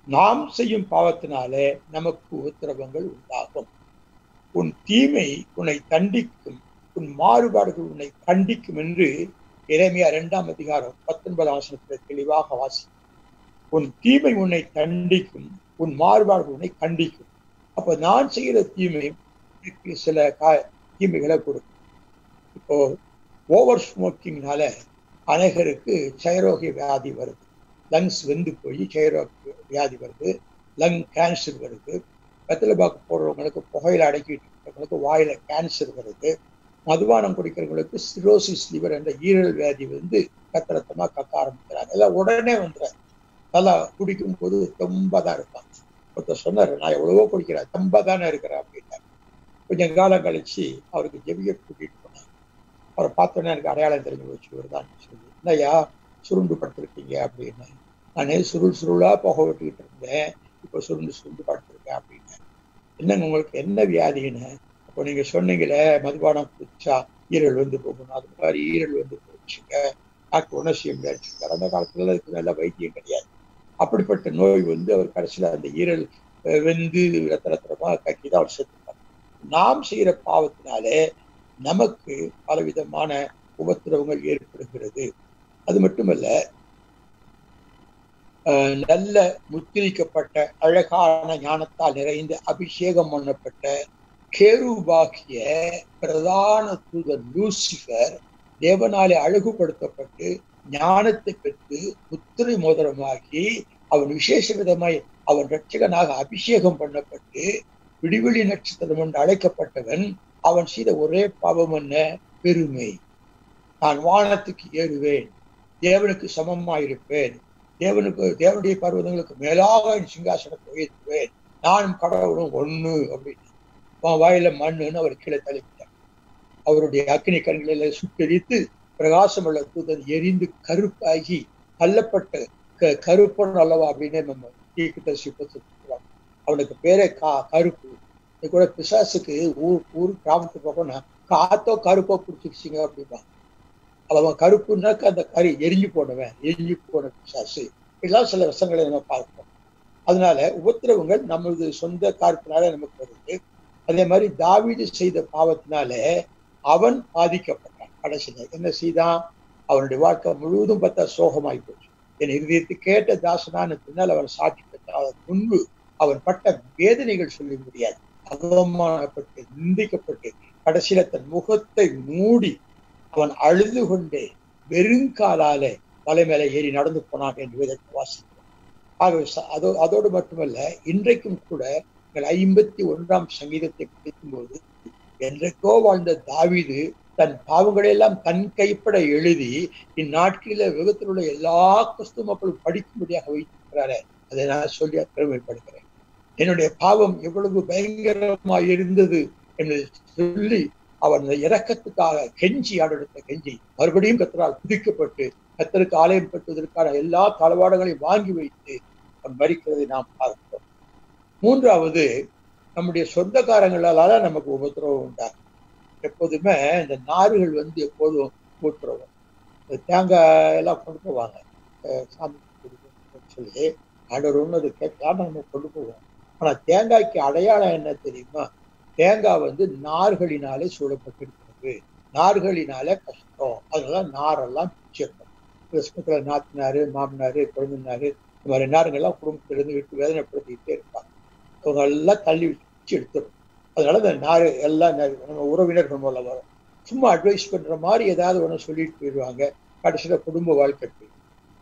நாம் செய்யும் பாவத்தினாலே நமக்கு உத்தரவங்கள் உண்டாகும். உன் தீமை உன்னை தண்டிக்கும், உன் மாறுபாடுகள் உன்னை கண்டிக்கும் என்று எரேமியா 2ஆம் அதிகாரம் 19ஆம் வசனத்தில் தெளிவாக வாசி. உன் தீமை உன்னை தண்டிக்கும், உன் மாறுபாடுகள் உன்னை கண்டிக்கும். அப்ப நான் செய்கிற தீமை சில தீமைகளை கொடுக்கும். இப்போ ஓவர் ஸ்மோக்கிங்னால அநேகருக்கு க்ஷயரோக வியாதி வருது, லங்ஸ் வெந்து போய் க்ஷயரோக வியாதி வருது, லங் கேன்சர் வருது. வெத்தலை பாக்கு போடுறவங்களுக்கு, புகையில அடக்கிட்டு இருக்கிறவங்களுக்கு வாயில கேன்சர் வருது. மதுபானம் குடிக்கிறவங்களுக்கு சிரோசிஸ் லிவர் என்ற ஈரல் வியாதி வந்து ரத்தமா கக்க ஆரம்பிக்கிறாங்க. எல்லாம் உடனே வந்துடுறாரு. நல்லா குடிக்கும் போது ரொம்ப தான் இருப்பாங்க. ஒருத்தர் சொன்னாரு, நான் எவ்வளவோ குடிக்கிறேன், ரொம்ப தானே இருக்கிறேன் அப்படின்னாரு. கொஞ்சம் காலம் கழிச்சு அவருக்கு ஜெபிக்க கூட்டிட்டு போனாங்க. அவரை பார்த்தோன்னே எனக்கு அடையாளம் தெரிஞ்சு போச்சு வருதான் சொல்லி. இல்லையா சுருண்டு படுத்திருக்கீங்க அப்படின்னு. நான் சுருளா புகை விட்டுக்கிட்டு இருந்தேன், இப்போ சுருண்டு படுத்திருக்கேன் அப்படின்னு. என்னங்க உங்களுக்கு என்ன வியாதின்னு? அப்போ நீங்க சொன்னீங்களே மதுபானம் குடிச்சா ஈரல் வந்து போகணும், அது மாதிரி ஈரல் வந்து போச்சுங்க, டாக்டர் ஒன்றும் செய்ய முடியாது. கடந்த காலத்துல இதுக்கு நல்ல வைத்தியம் கிடையாது. அப்படிப்பட்ட நோய் வந்து அவர் கடைசியில் அந்த ஈரல் வெந்து ரத்தமா கக்கிதான் அவர் செத்துப்பார். நாம் செய்கிற பாவத்தினாலே நமக்கு பலவிதமான உபத்திரவங்கள் ஏற்படுகிறது. அது மட்டுமல்ல, நல்ல முத்திரிக்கப்பட்ட அழகான ஞானத்தால் நிறைந்து அபிஷேகம் பண்ணப்பட்ட கேருபாகிய பிரதான தூதர் லூசிபர் தேவனாலே அழகுபடுத்தப்பட்டு ஞானத்தை பெற்று முத்திரை மோதிரமாகி அவன் விசேஷ விதமாய் அவன் இரட்சகனாக அபிஷேகம் பண்ணப்பட்டு விடிவெளி நட்சத்திரம் என்று அழைக்கப்பட்டவன். அவன் செய்த ஒரே பாவம் என்ன? பெருமை. நான் வானத்துக்கு ஏறுவேன், தேவனுக்கு சமமாயிருப்பேன், தேவனுடைய பர்வதங்களுக்கு மேலாக என் சிங்காசனத்தை உயர்த்துவேன், நானும் கடவுளும் ஒண்ணு அப்படின்னு வாயில மண்ணுன்னு அவர் கீழே தள்ளிவிட்டார். அவருடைய அக்னி கண்களில் சுட்டெரித்து பிரகாசம் உள்ள தூதன் எரிந்து கருப்பாகி தள்ளப்பட்ட கருப்பன் அல்லவா அப்படின்னு நம்ம தீர்க்கதரிசி சொல்லுவாங்க. அவனுக்கு பேரே கருப்பு. இது கூட பிசாசுக்கு ஊர் கிராமத்துக்கு போகணும்னா காத்தோ கருப்போ பிடிச்சிருச்சிங்க அப்படின்னா அவன் கருப்புன்னாக்க அந்த கறி எரிஞ்சு போன பிசாசு. இதெல்லாம் சில விஷயங்களை நம்ம பார்ப்போம். அதனால உபத்திரவங்கள் நமது சொந்த காரணத்தினால நமக்கு வருது. அதே மாதிரி தாவீது செய்த பாவத்தினாலே அவன் பாதிக்கப்பட்டான். கடைசியில என்ன செய்தான்? அவனுடைய வாழ்க்கை முழுவதும் பார்த்தா சோகமாய் போச்சு. என் இதயத்தை கேட்ட தாசனான பின்னால் அவன் சாட்சி பெற்றான். முன்பு அவன் பட்ட வேதனைகள் சொல்ல முடியாது. அவமானப்பட்டு நிந்திக்கப்பட்டு கடைசியில தன் முகத்தை மூடி அவன் அழுது கொண்டே வெறுங்காலாலே தலை மேலே ஏறி நடந்து போனான் என்று வேதத்தை வாசிக்கிறோம். ஆகவே அதோடு மட்டுமல்ல, இன்றைக்கும் கூட 51ஆம் சங்கீதத்தை படிக்கும் போது என்றைக்கோ வாழ்ந்த தாவீது தன் பாவங்களை எல்லாம் தன் கைப்பட எழுதி இந்நாட்களில உலகத்தில் உள்ள எல்லா கிறிஸ்துவ மக்களும் படிக்கும்படியாக வைத்திருக்கிறாரே, அதை நான் சொல்லி பெருமைப்படுகிறேன். என்னுடைய பாவம் எவ்வளவு பயங்கரமாக இருந்தது என்று சொல்லி அவன் இரக்கத்துக்காக கெஞ்சி ஆடெடுத்த கெஞ்சி மறுபடியும் கத்தரால் புதிக்கப்பட்டு கத்தருக்கு ஆலயம் பெற்றதற்கான எல்லா தளவாடங்களையும் வாங்கி வைத்து அவன் மரிக்கிறதை நாம் பார்க்கிறோம். மூன்றாவது, நம்முடைய சொந்தக்காரங்களால நமக்கு உபத்திரவம் உண்டாகும். எப்போதுமே இந்த நார்கள் வந்து எப்போதும் ஊற்றுறவும் தேங்காய் எல்லாம் கொண்டு போவாங்க சாமி சொல்லி ஆண்டவர் ஒன்று அது கேட்கலாம் நம்ம கொண்டு போவோம். ஆனா தேங்காய்க்கு அடையாளம் என்ன தெரியுமா? தேங்காய் வந்து நார்களினாலே சூழப்பட்டிருக்கிறது, நார்களினால கஷ்டம், அதனால நாரெல்லாம் பிடிச்சிருக்கோம். கிறிஸ்மத்துல நாத்தினாரு, மாமனாரு, குழந்தைனாரு, இந்த மாதிரி நாருங்கெல்லாம் குடும்பத்திலிருந்து விட்டு வேதனைப்படுத்திக்கிட்டே இருப்பாங்க. அவங்க எல்லாம் தள்ளி வச்சு எடுத்துடும். அதனால இந்த நார் எல்லாம் நம்ம உறவினர்கள் மூலம் வரும். சும்மா அட்வைஸ் பண்ற மாதிரி ஏதாவது ஒன்று சொல்லிட்டு போயிடுவாங்க. கடைசியில குடும்ப வாழ்க்கை போயிடும்.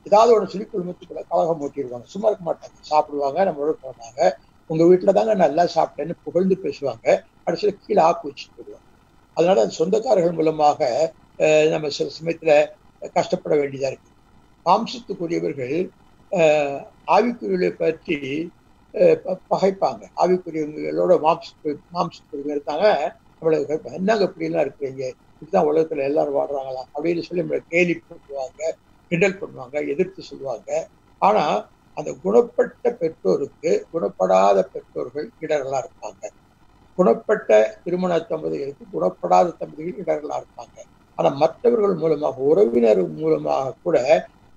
ஏதாவது ஒன்று சொல்லி குடும்பத்துக்குள்ள கலகம் ஓட்டிடுவாங்க. சும்மா இருக்க மாட்டாங்க, சாப்பிடுவாங்க, நம்மளோட போனாங்க, உங்க வீட்டுல தாங்க நல்லா சாப்பிட்டேன்னு புகழ்ந்து பேசுவாங்க. கடைசியில கீழே ஆப்பு வச்சுட்டு போயிடுவாங்க. அதனால சொந்தக்காரர்கள் மூலமாக நம்ம சில சமயத்துல கஷ்டப்பட வேண்டியதா இருக்கு. மாம்சத்துக்குரியவர்கள் ஆவிக்குரியவர்களை பற்றி பகைப்பாங்க. ஆவிக்குரியவங்களோட மாம்சத்துக்குரியவங்க இருக்காங்க, நம்மளுக்கு என்னங்க இப்படிலாம் இருக்கிறீங்க, இப்படிதான் உலகத்துல எல்லாரும் வாடுறாங்களா அப்படின்னு சொல்லி நம்மளை கேலி பண்ணுவாங்க, கிண்டல் பண்ணுவாங்க, எதிர்த்து சொல்லுவாங்க. ஆனா அந்த குணப்பட்ட பெற்றோருக்கு குணப்படாத பெற்றோர்கள் இடர்களா இருப்பாங்க. குணப்பட்ட திருமண தம்பதிகளுக்கு குணப்படாத தம்பதிகள் இடர்களா இருப்பாங்க. ஆனா மற்றவர்கள் மூலமாக, உறவினர் மூலமாக கூட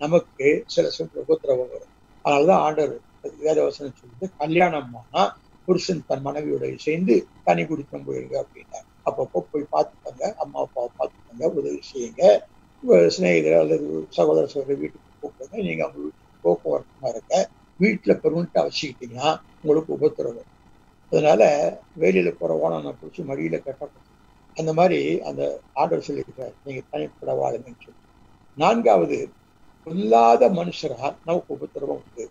நமக்கு சில உபத்திரவம் வரும். அதனாலதான் ஆண்டவர் வேதவசனம் சொல்லிட்டு, கல்யாணம்னா புருஷன் தன் மனைவியோட சேர்ந்து தனி குடித்தம் போயிருங்க அப்படின்னா, அப்பப்போ போய் பார்த்துக்கோங்க, அம்மா அப்பாவை பார்த்துக்கோங்க, உதவி செய்யுங்க, சிநேகிதர் அல்லது சகோதர சகோதரி வீட்டுக்கு கூப்பிடுங்க, நீங்க அவங்க வீட்டுக்கு போக்குவரத்துமா இருக்க, வீட்டுல பெருமிட்டா வச்சுக்கிட்டீங்கன்னா உங்களுக்கு உபத்திரவம். அதனால வேலையில போற ஓனம் பிடிச்சி மடியில கட்டப்படும். அந்த மாதிரி அந்த ஆர்டர் சொல்லியிருக்காரு, நீங்க தனிப்பட வாழுங்கன்னு சொல்லி. 4வது, இல்லாத மனுஷரால் நமக்கு உபத்திரவம் உண்டு.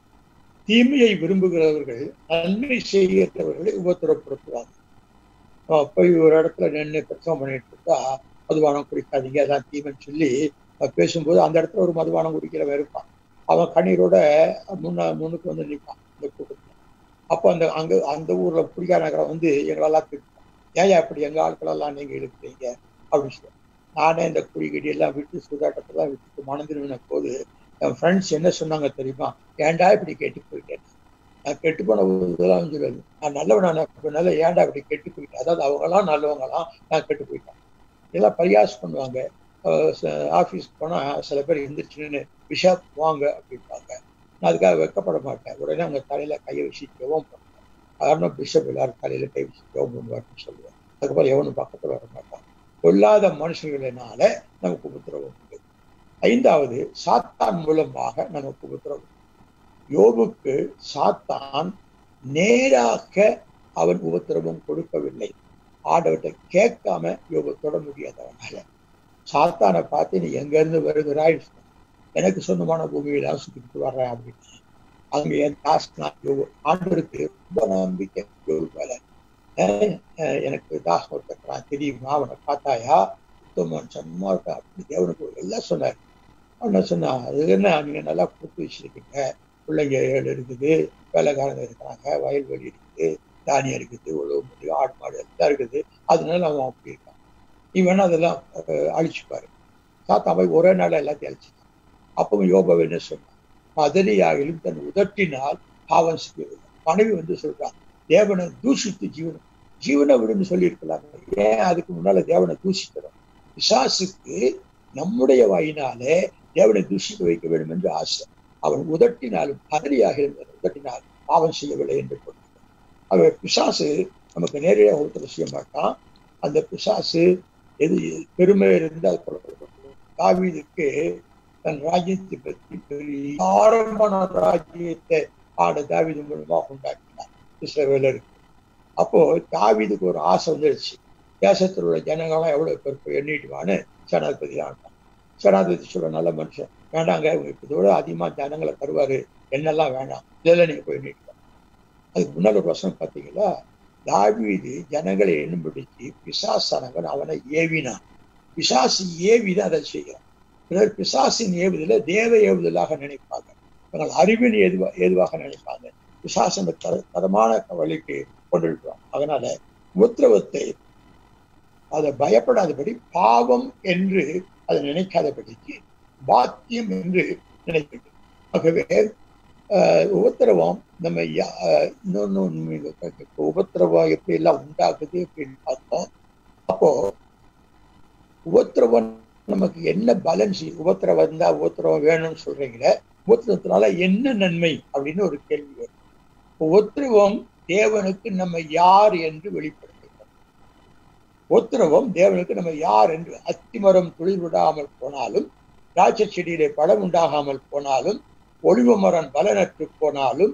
தீமையை விரும்புகிறவர்கள் நன்மை செய்கிறவர்களை உபத்திரப்படுத்துவாங்க. போய் ஒரு இடத்துல நின்று பிரச்சனை பண்ணிட்டு இருக்கா, மதுபானம் குடிக்காதீங்க, அதான் தீமைன்னு சொல்லி பேசும்போது அந்த இடத்துல ஒரு மதுபானம் குடிக்கிறவன் இருப்பான். அவன் கண்ணீரோட முன்னுக்கு வந்து நிற்பான் இந்த கூட்டத்துல. அப்போ அந்த ஊர்ல குடிக்கார நகரம் வந்து எங்களெல்லாம் திட்டான், ஏன் அப்படி எங்க ஆட்களெல்லாம் நீங்க இழுக்கிறீங்க அப்படின்னு சொல்லி. நானே இந்த குடிக்கடி எல்லாம் விட்டு சூதாட்டத்தெல்லாம் விட்டுட்டு மணந்துருவின போது என் ஃப்ரெண்ட்ஸ் என்ன சொன்னாங்க தெரியுமா, ஏன்டா இப்படி கெட்டு போயிட்டேன், நான் கெட்டு போன இதெல்லாம் சொல்லுது, நான் நல்லவனால ஏன்டா இப்படி கெட்டு போயிட்டேன், அதாவது அவங்களாம் நல்லவங்களாம், நான் கெட்டு போயிட்டேன். இதெல்லாம் பரியாசம் பண்ணுவாங்க. ஆஃபீஸ்க்கு போனா சில பேர் எந்திரிச்சுன்னு விஷா வாங்க அப்படின்பாங்க. நான் அதுக்காக வெக்கப்பட மாட்டேன். உடனே அவங்க தலையில கையை வச்சு ஜெபம் பண்ணுவேன். காரணம் பிஷப் எல்லாரும் தலையில கை வச்சு ஜெபம் பண்ணுவார்னு சொல்லுவேன். அதுக்கப்புறம் எவனும் பக்கத்துல வர மாட்டான். கொல்லாத மனுஷர்களினால நமக்கு உபத்திரவம் உண்டு. 5வது, சாத்தான் மூலமாக நமக்கு உபத்திரவம். யோபுக்கு சாத்தான் நேராக அவன் உபத்திரவம் கொடுக்கவில்லை. ஆண்டவர்கிட்ட கேட்காம யோபு தொட முடியாதவனால சாத்தானை பார்த்து, நீ எங்க இருந்து வருகிறாய், எனக்கு சொந்தமான பூமியில சுத்திட்டு வர்றேன் அப்படின்னு. அங்க என் தாஸ் ஆண்டவருக்கு ரொம்ப நம்பிக்கை யோபு மேல. எனக்கு தாஸ் ஒருத்தக்கிறான் தெரியுமா, அவனை பார்த்தாயா, உத்தமன் சன்மா இருக்கா அப்படி தேவனுக்கு எல்லாம் சொன்னார். அவன சொன்னா, அது என்ன நீங்க நல்லா கொடுத்து வச்சிருக்கீங்க, பிள்ளைங்க 7 இருக்குது, வேலைக்காரங்க இருக்கிறாங்க, வயல்வெளி இருக்குது, தானியம் இருக்குது, உழவு முடியும், ஆடு மாடு எல்லாம் இருக்குது, அதனால அவன் அப்படி இருக்கான். நீ வேணா அதெல்லாம் அழிச்சுப்பாரு. சாத்தாவை ஒரே நாள் எல்லாத்தையும் அழிச்சுட்டான். அப்பவும் யோபாவை என்ன சொன்னான், பதறியாகிலும் தன் உதட்டினால் பாவம் செய்யவில்லை. மனைவி வந்து சொல்றான், தேவனை தூஷித்து ஜீவனை விடுன்னு சொல்லியிருக்கலாம், ஏன் அதுக்கு முன்னால தேவனை தூஷிக்கிறோம்? பிசாசுக்கு நம்முடைய வாயினாலே தேவனை தூஷிக்க வைக்க வேண்டும் என்று ஆசை. அவன் உதட்டினாலும் பதறியாகிலும் உதட்டினால் பாவம் செய்யவில்லை என்று கொண்டான். அவன் பிசாசு நமக்கு நேரடியாக ஒருத்தர் செய்ய மாட்டான். அந்த பிசாசு எது பெருமை இருந்தால் கொள்ளப்படும். தாவீதுக்கு தன் ராஜ்யத்தை பற்றி பெரிய ராஜ்யத்தை தாவீது மூலமாக உண்டாக்கினார் இஸ்ரவேலருக்கு. அப்போ தாவீதுக்கு ஒரு ஆசை வந்துடுச்சு, தேசத்தில் உள்ள ஜனங்கள்லாம் எவ்வளவு பேர் எண்ணிட்டுவான்னு சேனாதிபதி ஆண்டான். சேனாதிபதி சொல்ற நல்ல மனுஷன், வேண்டாங்க உங்களுக்கு இதோட அதிகமா ஜனங்களை தருவாரு, என்னெல்லாம் வேண்டாம், இதெல்லாம் நீங்க போய் எண்ணிட்டு. அதுக்கு முன்னாடி ஒரு வசனம் பார்த்தீங்களா, தாவீது ஜனங்களை எண்ணும்படிக்கு பிசாசானவன் அவனை ஏவினான். பிசாசு ஏவிதான் அதை செய்கிறான். பிறர் பிசாசின் ஏவுதல தேவ ஏவுதலாக நினைப்பாங்க, இவங்கள் அறிவின் ஏதுவாக நினைப்பாங்க. பிசாசன தரமான வழிக்கு கொண்டிருக்கிறோம். அதனால உபத்திரவத்தை அதை பயப்படாதபடி, பாவம் என்று அதை நினைக்காதபடிக்கு பாக்கியம் என்று நினைக்கிறது. ஆகவே உபத்திரவம் நம்ம இன்னொன்னு உபத்திரவம் எப்படி எல்லாம் உண்டாகுது அப்படின்னு பார்த்தோம். அப்போ உபத்திரவம் நமக்கு என்ன பலன் செய்யும்? உபத்திரவம் இருந்தா உபத்திரவம் வேணும்னு சொல்றீங்களே, உபத்திரவத்தினால என்ன நன்மை அப்படின்னு ஒரு கேள்வி வரும். உபத்திரவம் தேவனுக்கு நம்ம யார் என்று வெளிப்படுத்துகிறோம். உபத்திரவம் தேவனுக்கு நம்ம யார் என்று, அத்திமரம் துளிர் விடாமல் போனாலும், திராட்சை செடியிலே பழம் உண்டாகாமல் போனாலும், ஒளிவு மரம் பலனற்று போனாலும்,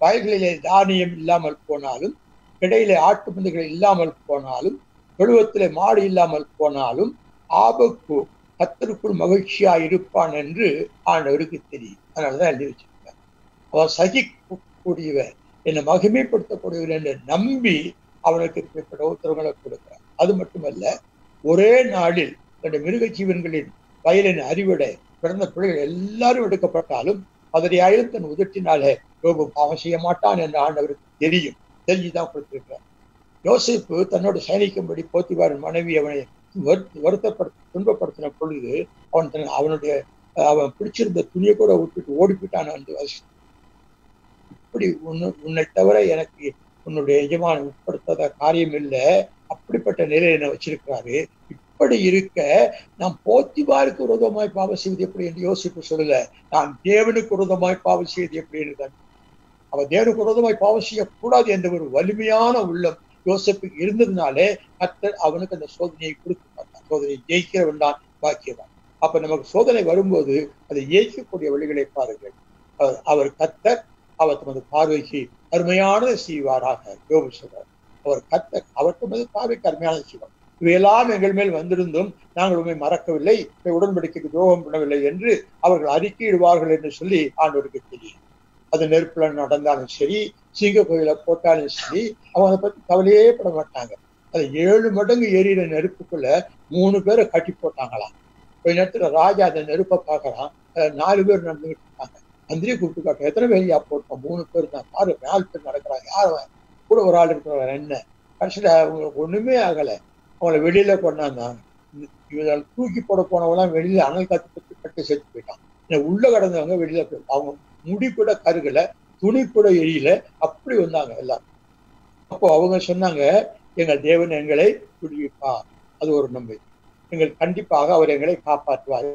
வயல்களிலே தானியம் இல்லாமல் போனாலும், கிடையிலே ஆட்டு மந்தைகள் இல்லாமல் போனாலும், தொழுவத்திலே மாடு இல்லாமல் போனாலும், ஆபத்து கர்த்தருக்குள் மகிழ்ச்சியா இருப்பான் என்று ஆண்டவருக்கு தெரியும். அதனாலதான் எழுதி வச்சிருக்கார். அவன் சகிக்கக்கூடியவர், என்னை மகிமைப்படுத்தக்கூடியவர் என்று நம்பி அவனுக்கு இப்படிப்பட்ட உத்தரவுகளை கொடுக்கிறார். அது மட்டுமல்ல, ஒரே நாளில் தன்னுடைய மிருக ஜீவன்களின் வயலின் அறிவிடை பிறந்த பிள்ளைகள் எல்லாரும் எடுக்கப்பட்டாலும் 10,000 தன் உதட்டினாலே யோபு பாவம் செய்ய மாட்டான் என்று ஆண்டவருக்கு தெரியும். தெரிஞ்சுதான் கொடுத்திருக்கிறார். யோசேப்பு தன்னோடு சயனிக்கும்படி போத்திபாரின் மனைவி அவனை துன்பப்படுத்தின பொழுது அவன் பிடிச்சிருந்த துணியை கூட விட்டுட்டு ஓடிப்பிட்டான் என்று இப்படி உன்னை தவிர எனக்கு உன்னுடைய எஜமான் உட்படுத்தாத காரியம் இல்லை, அப்படிப்பட்ட நிலையை என்ன வச்சிருக்கிறாரு. இப்படி இருக்க நாம் போத்திபாருக்கு விரோதமாய் பாவம் செய்வது எப்படி என்று யோசிப்பு சொல்லல, நான் தேவனுக்கு விரோதமாய் பாவம் செய்வது எப்படி என்று தான். அவன் தேவனுக்கு விரோதமாய் பாவம் செய்யக்கூடாது என்ற ஒரு வலிமையான உள்ளம் யோசேப்புக்கு இருந்ததுனாலே கர்த்தர் அவனுக்கு அந்த சோதனையை கொடுக்க மாட்டான். சோதனையை ஜெயிக்கிறவன் தான் பாக்கியவான். அப்ப நமக்கு சோதனை வரும்போது அதை ஜெயிக்கக்கூடிய வழிகளை பாருங்கள். அவர் கர்த்தர் அவர் தமது பார்வைக்கு அருமையானதை செய்வாராக. யோபு சொல்றார், அவர் கர்த்தர் அவர் தமது பார்வைக்கு அருமையானதை செய்வார். இவையெல்லாம் எங்கள் மேல் வந்திருந்தும் நாங்கள் உண்மை மறக்கவில்லை, உடன்படிக்கைக்கு துரோகம் பண்ணவில்லை என்று அவர்கள் அறிக்கையிடுவார்கள் என்று சொல்லி ஆண்டவருக்கு தெரியும். அது நெருப்புல நடந்தாலும் சரி, சிங்க கோயில போட்டாலும் சரி, அவங்க அதை பத்தி கவலையே பட மாட்டாங்க. அது 7 மடங்கு எரியிற நெருப்புக்குள்ள 3 பேரை கட்டி போட்டாங்களாம். கொஞ்ச நேரத்துல ராஜா அந்த நெருப்பை பார்க்கறான், 4 பேர் நடந்துகிட்டு இருக்காங்க. மந்திரியை கூப்பிட்டு காட்டும், எத்தனை பேர் போட்டோம்? 3 பேர் தான். பாரு 4 பேர் நடக்கிறாங்க, யார் கூட ஒரு ஆள் இருக்கிறார் என்ன? கடைசியில அவங்களுக்கு ஒண்ணுமே ஆகலை. அவங்கள வெளியில கொண்டாந்தாங்க. இவங்க தூக்கி போட போனவங்களாம் வெளியில அனல் காத்து கட்டி செத்து போயிட்டான். உள்ள கடந்தவங்க வெளியில போயிட்டாங்க. அவங்க முடி கூட கருகல, துணி கூட எரியல, அப்படி வந்தாங்க எல்லாரும். அப்போ அவங்க சொன்னாங்க, எங்கள் தேவன் எங்களை விடுவிப்பார். அது ஒரு நம்பிக்கை. எங்கள் கண்டிப்பாக அவர் எங்களை காப்பாற்றுவார்.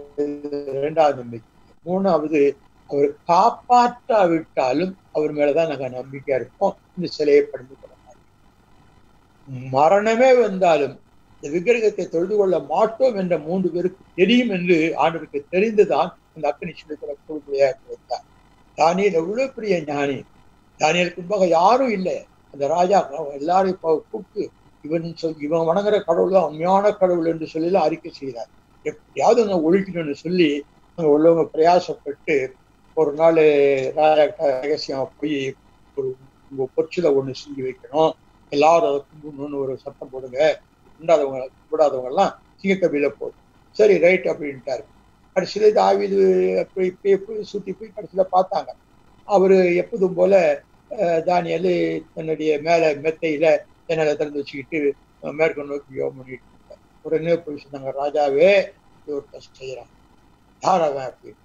2வது நம்பிக்கை. 3வது, அவர் காப்பாற்றாவிட்டாலும் அவர் மேலதான் நாங்க நம்பிக்கையா இருப்போம். இந்த சிலையை பணிந்து கொள்ள மாட்டோம். மரணமே வந்தாலும் இந்த விக்கிரகத்தை தொழுது கொள்ள மாட்டோம் என்ற 3 பேருக்கு தெரியும் என்று ஆண்டவருக்கு தெரிந்துதான் இந்த அக்கினி சிலுவைக்குள்ள கொடுத்தார். தானியேல் எவ்வளவு பெரிய ஞானி. தானியேலுக்கு முன்பாக யாரும் இல்லை. அந்த ராஜா எல்லாரையும் கூப்பிட்டு இவன் வணங்குற கடவுள் தான் உண்மையான கடவுள் என்று சொல்லி அறிக்கை செய்கிறார். எப்படியாவது ஒன்று ஒழிக்கணும்னு சொல்லி அங்கே உள்ளவங்க பிரயாசப்பட்டு ஒரு நாள் ராஜா ரகசியம் போய் ஒரு பொச்சில ஒன்று செஞ்சு வைக்கணும், எல்லாரும் அதை கும்பிடணும்னு ஒரு சத்தம் போடுங்க, கும்பிடாதவங்க எல்லாம் சிங்கக்கபில போடும். சரி ரைட் அப்படின்ட்டாரு. கடைசியில தாவீது இப்படி சுத்தி போய் கடைசியில பார்த்தாங்க. அவரு எப்போதும் போல தானியேல் தன்னுடைய மேல மெத்தையில ஜன்னலை திறந்து வச்சுக்கிட்டு மேற்க நோக்கி யோகம் பண்ணிட்டு இருந்தார். உடனே போய் சொன்னாங்க, ராஜாவே ஒரு கஷ்டம் செய்யறான், யார் அவன் அப்படின்னு.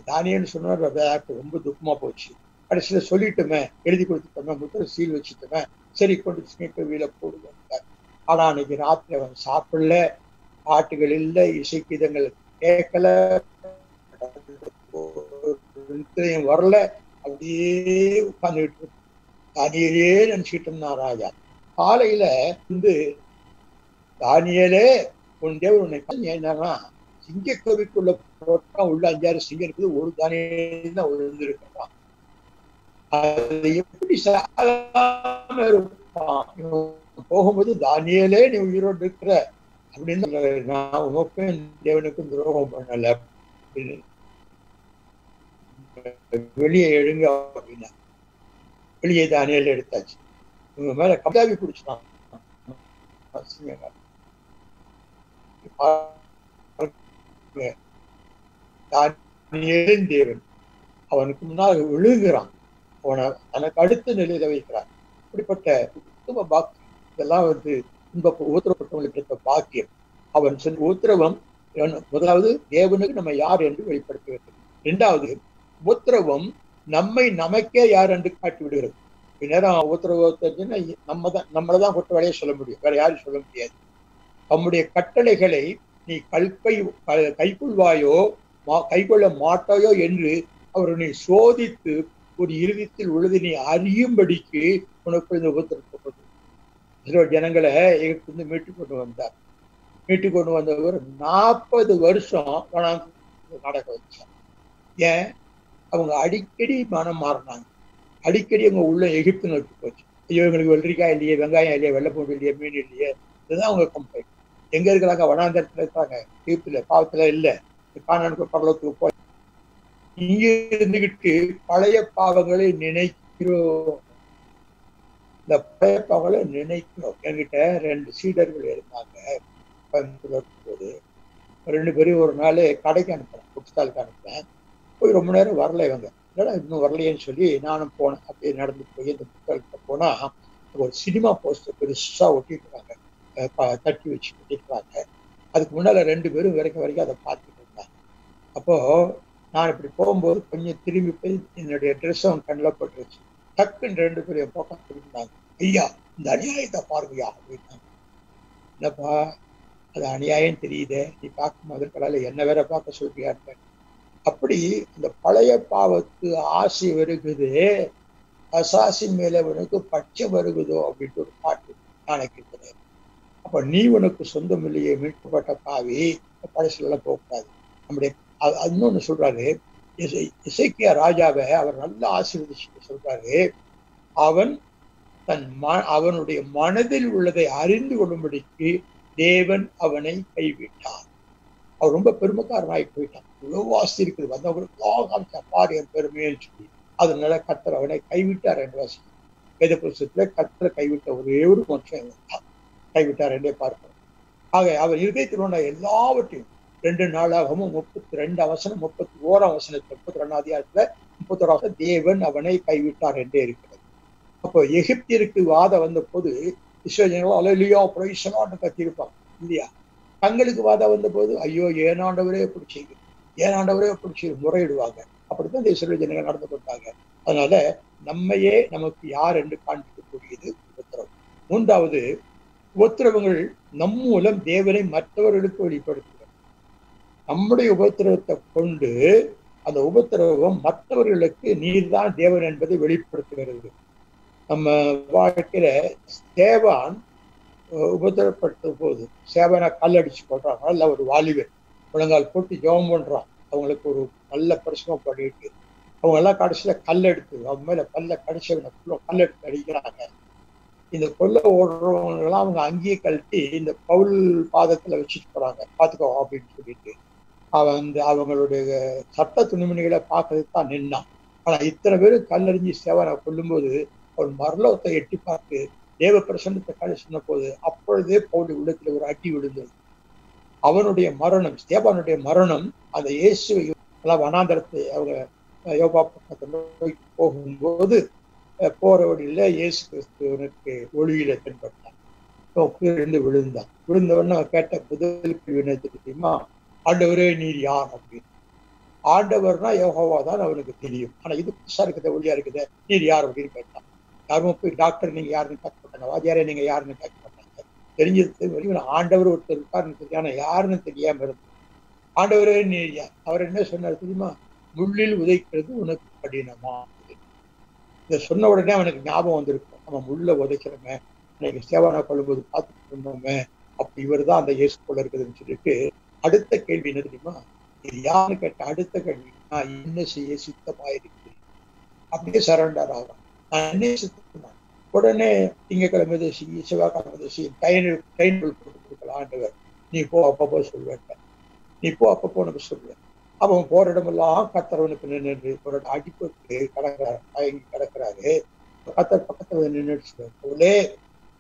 தானியேல்னு சொன்னார். ரொம்ப துக்கமா போச்சு. கடைசியில சொல்லிட்டுமே, எழுதி கொடுத்துட்டோமே, முத்திர சீல் வச்சுட்டோமே, சரி கொண்டு சிங்கக்கவியில போடுவார். ஆனா அன்னைக்கு ராத்திரி அவன் சாப்பிடல, பாட்டுகள் இல்லை, இசைக்கீதங்கள் கேட்கல, வரல, அப்படியே உட்கார்ந்துட்டு தானியேலே நினைச்சுட்டு இருந்தான் ராஜா. காலையில தானியேலே உன் தேவன் உன்னை என்னன்னா, சிங்கக்கவிக்குள்ள போட்டா உள்ள 5-6 சிங்கம் இருக்குது, ஒரு தானியேல் தான் விழுந்திருக்கான். அது எப்படி சாதாரண இருப்பான்? போகும்போது தானியேலே நீ உயிரோடு இருக்கிற அப்படின்னு, நான் உனக்கும் தேவனுக்கும் துரோகம் பண்ணல அப்படின்னு, வெளியே எழுங்க அப்படின்னா வெளியே தானியேல் எடுத்தாச்சு. இவங்க மேல கப்தாவி பிடிச்சிட்டான். தானியேலின் தேவன் அவனுக்கு முன்னால் விழுகிறான், அவனை தனக்கு அடுத்த நிலையில வைக்கிறான். இப்படிப்பட்ட உத்தம பாக்கியம் இதெல்லாம் உத்தரப்பட்டவங்களுக்கு கிடைத்த பாக்கியம். அவன் சொன்ன உத்தரவம் முதலாவது தேவனுக்கு நம்ம யார் என்று வெளிப்படுத்த வேண்டும். 2வது உத்தரவம் நமக்கே யார் என்று காட்டி விடுகிறது. நேரம் உத்தரவத்தை நம்மளதான் கொட்ட வேலையை சொல்ல முடியும், வேற யாரும் சொல்ல முடியாது. தம்முடைய கட்டளைகளை நீ கைக்கொள்வாயோ கைக்கொள்ள மாட்டாயோ என்று அவரை சோதித்து ஒரு இறுதியில் உள்ளது நீ அறியும்படிக்கு உனக்கு இந்த உத்தரவு. சில ஜனங்களை எகிப்திலிருந்து மீட்டு கொண்டு வந்தவர் 40 வருஷம் நடக்க வச்சார். ஏன்? அவங்க அடிக்கடி மனம் மாறினாங்க. அடிக்கடி அவங்க உள்ள எகிப்து நோக்கி போச்சு. ஐயோ எங்களுக்கு வெள்ளரிக்காய் இல்லையே, வெங்காயம் இல்லையே, வெள்ளைப்பூண்டு இல்லையே, மீன் இல்லையே, இதுதான் அவங்க கம்ப்ளைண்ட். எங்க இருக்கிறாங்க? வனாந்தரத்துல இருக்காங்க, எகிப்துல பாவத்துல இல்லை, கானானுக்கு பரலோகத்துக்கு போய் இங்க இருந்துகிட்டு பழைய பாவங்களை நினைக்கிறோம். இந்த பழைய பாவங்களை நினைக்கிறோம். என்கிட்ட 2 சீடர்கள் இருந்தாங்க. கோயம்புத்தூர்ல இருக்கும்போது 2 பேரும் ஒரு நாள் கடைக்கு அனுப்புறேன், புக் ஸ்டாலுக்கு அனுப்புறேன். போய் ரொம்ப நேரம் வரல இவங்க. இல்லைன்னா இன்னும் வரலையேன்னு சொல்லி நானும் போனேன். அப்படியே நடந்து போய் அந்த புக் ஸ்டாலுக்கு போனா ஒரு சினிமா போஸ்டர் பெருசா ஒட்டிருக்காங்க, தட்டி வச்சு ஒட்டிருக்காங்க. அதுக்கு முன்னால 2 பேரும் வரைக்கும் அதை பார்த்துட்டு இருந்தாங்க. அப்போ நான் இப்படி போகும்போது கொஞ்சம் திரும்பி போய் என்னுடைய ட்ரெஸ் அவன் கண்ணில் போட்டுருச்சு. டக்குன்னு 2 பேரும் என் பக்கம் திரும்பினாங்க. ஐயா, இந்த அநியாயத்தை பாருங்கய்யா அப்படின்னாங்க. என்னப்பா, அது அநியாயம் தெரியுதே, நீ பார்க்கும் அதற்கடால என்ன வேற பார்க்க சொல்றியான்னு. அப்படி இந்த பழைய பாவத்து ஆசை வருகுது, அசாசி மேல உனக்கு பட்சம் வருகுதோ அப்படின்ட்டு ஒரு பாட்டு நான் கேட்கிறேன். அப்ப நீ உனக்கு சொந்தம் இல்லையே, மீட்கப்பட்ட பாவி, பழசுல போகக்கூடாது. நம்முடைய இன்னொன்னு சொல்றாரு, இசைக்கியா ராஜாவை அவர் நல்ல ஆசீர்வதிச்சு சொல்றாரு, அவன் அவனுடைய மனதில் உள்ளதை அறிந்து கொள்ளும்படிக்கு தேவன் அவனை கைவிட்டார். அவர் ரொம்ப பெருமைக்காரனாகி போயிட்டான். இவ்வளவு ஆஸ்தி இருக்குது, வந்தவங்களுக்கு பாரு என் பெருமைன்னு சொல்லி. அதனால கர்த்தர் அவனை கைவிட்டார் என்று வாசி. வேத புஸ்தகத்துல கர்த்தரை கைவிட்ட ஒரே ஒரு மனுஷன் கைவிட்டார் என்றே பார்க்கிறோம். ஆக அவர் இருதயத்தில் உள்ள எல்லாவற்றையும் 2 நாளாகவும் 32 வசனம் 31 வசனத்துல 32 அதிகாரத்துல 31 தேவன் அவனை கைவிட்டார் என்றே இருக்கிறது. அப்போ எகிப்திற்கு வாதம் வந்த போது இஸ்ரவேலர்கள் அல்லேலூயா பிரைஸ் தி லார்ட் கத்திருப்பாங்க இல்லையா? தங்களுக்கு வாதம் வந்த போது ஐயோ ஏனாண்டவரே எப்படி செய்யுது, ஏனாண்டவரே எப்படி செய்யுது முறையிடுவாங்க. அப்படித்தான் இந்த இஸ்ரவேல் ஜனங்கள் நடந்து கொண்டாங்க. அதனால நம்மையே நமக்கு யார் என்று காண்பிக்கக்கூடியது உபத்திரவம். 3வது, உபத்திரவங்கள் நம் மூலம் தேவனை மற்றவர்களுக்கு வெளிப்படுத்துகிறது. நம்முடைய உபத்திரவத்தை கொண்டு அந்த உபத்திரவம் மற்றவர்களுக்கு நீர்தான் தேவன் என்பதை வெளிப்படுத்துகிறது. நம்ம வாழ்க்கையில சேவான் உபத்திரப்பட்ட போது சேவனை கல்லடிச்சு கொள்றாங்க. நல்ல ஒரு வாலிபன் முழங்கால் போட்டு ஜெபம் பண்றான். அவங்களுக்கு ஒரு நல்ல பரிசுரம் பண்ணிட்டு அவங்க எல்லாம் கடைசியில கல்லெடுத்து அவங்க மேல கடைசியவனை கல்லெடுத்து அடிக்கிறாங்க. இந்த கொல்ல ஓடுறவங்கெல்லாம் அவங்க அங்கேயே கழட்டி இந்த பவுல் பாதத்துல வச்சுட்டு போறாங்க, பாத்துக்கோ அப்படின்னு சொல்லிட்டு. அவங்களுடைய சட்ட துணிமணிகளை பார்க்கறதுக்கு தான் நின்னான். ஆனா இத்தனை பேரும் கல்லறிஞ்சு சேவனை கொல்லும்போது அவன் மரணத்தை எட்டி பார்த்து தேவ பிரசன்னத்தை கழி சொன்ன போது அப்பொழுதே பவுல் உள்ளத்துல ஒரு அடி விழுந்தது. அவனுடைய மரணம், ஸ்தேபானுடைய மரணம், அந்த இயேசுவை வனாந்தரத்தை அவங்க யோபா பக்கத்துல போகும்போது போற வழியில இயேசு கிறிஸ்துவனுக்கு ஒளியில தென்பட்டான். விழுந்தான். விழுந்தவன கேட்ட முதல் கேள்வி தெரியுமா, ஆண்டவரே நீர் யார் அப்படின்னு. ஆண்டவர்னா யோகோவா தான் அவனுக்கு தெரியும். ஆனா இது புதுசா இருக்குது, ஒளியா இருக்குது, நீர் யார் அப்படின்னு கேட்டான். யாரும் போய் டாக்டர் நீங்க யாருன்னு கேட்க மாட்டாங்க, வாத்தியாரே நீங்க யாருன்னு கேட்க மாட்டாங்க. தெரிஞ்சது ஆண்டவர் ஒருத்தர் இருக்காருன்னு தெரியும், ஆனா யாருன்னு தெரியாம இருந்து. ஆண்டவரே நீர் யார், அவர் என்ன சொன்னார் தெரியுமா, முள்ளில் உதைக்கிறது உனக்கு கடினமா. இதை சொன்ன உடனே அவனுக்கு ஞாபகம் வந்திருக்கும், நம்ம முள்ள உதைக்கிறோமே, இன்னைக்கு சேவானா கொள்ளும்போது பார்த்துட்டு இருந்தோமே, அப்ப இவர் தான் அந்த இயேசு போல இருக்குதுன்னு சொல்லிட்டு அடுத்த கேள்வி என்ன தெரியுமா, இது யாருன்னு கேட்ட அடுத்த கேள்வி, நான் என்ன செய்ய சித்தமாயிருக்கிறேன். அப்படியே சரண்டர் ஆகும். நான் என்ன சித்தம், உடனே திங்கக்கிழமை தசி செவ்வாய்க்கிழமை தசி டைன் கொடுக்கலாம் ஆண்டவர், நீ போ அப்பப்போ சொல்லுவேன், நீ போ அப்பப்போ நம்ம சொல்லுவேன். அவன் போற இடமெல்லாம் கத்தரவனுக்கு நின்று ஒரு அடிப்பட்டு கிடக்கிறாரு, தயங்கி கிடக்கிறாரு. கத்தர் பக்கத்துல நின்றுட்டு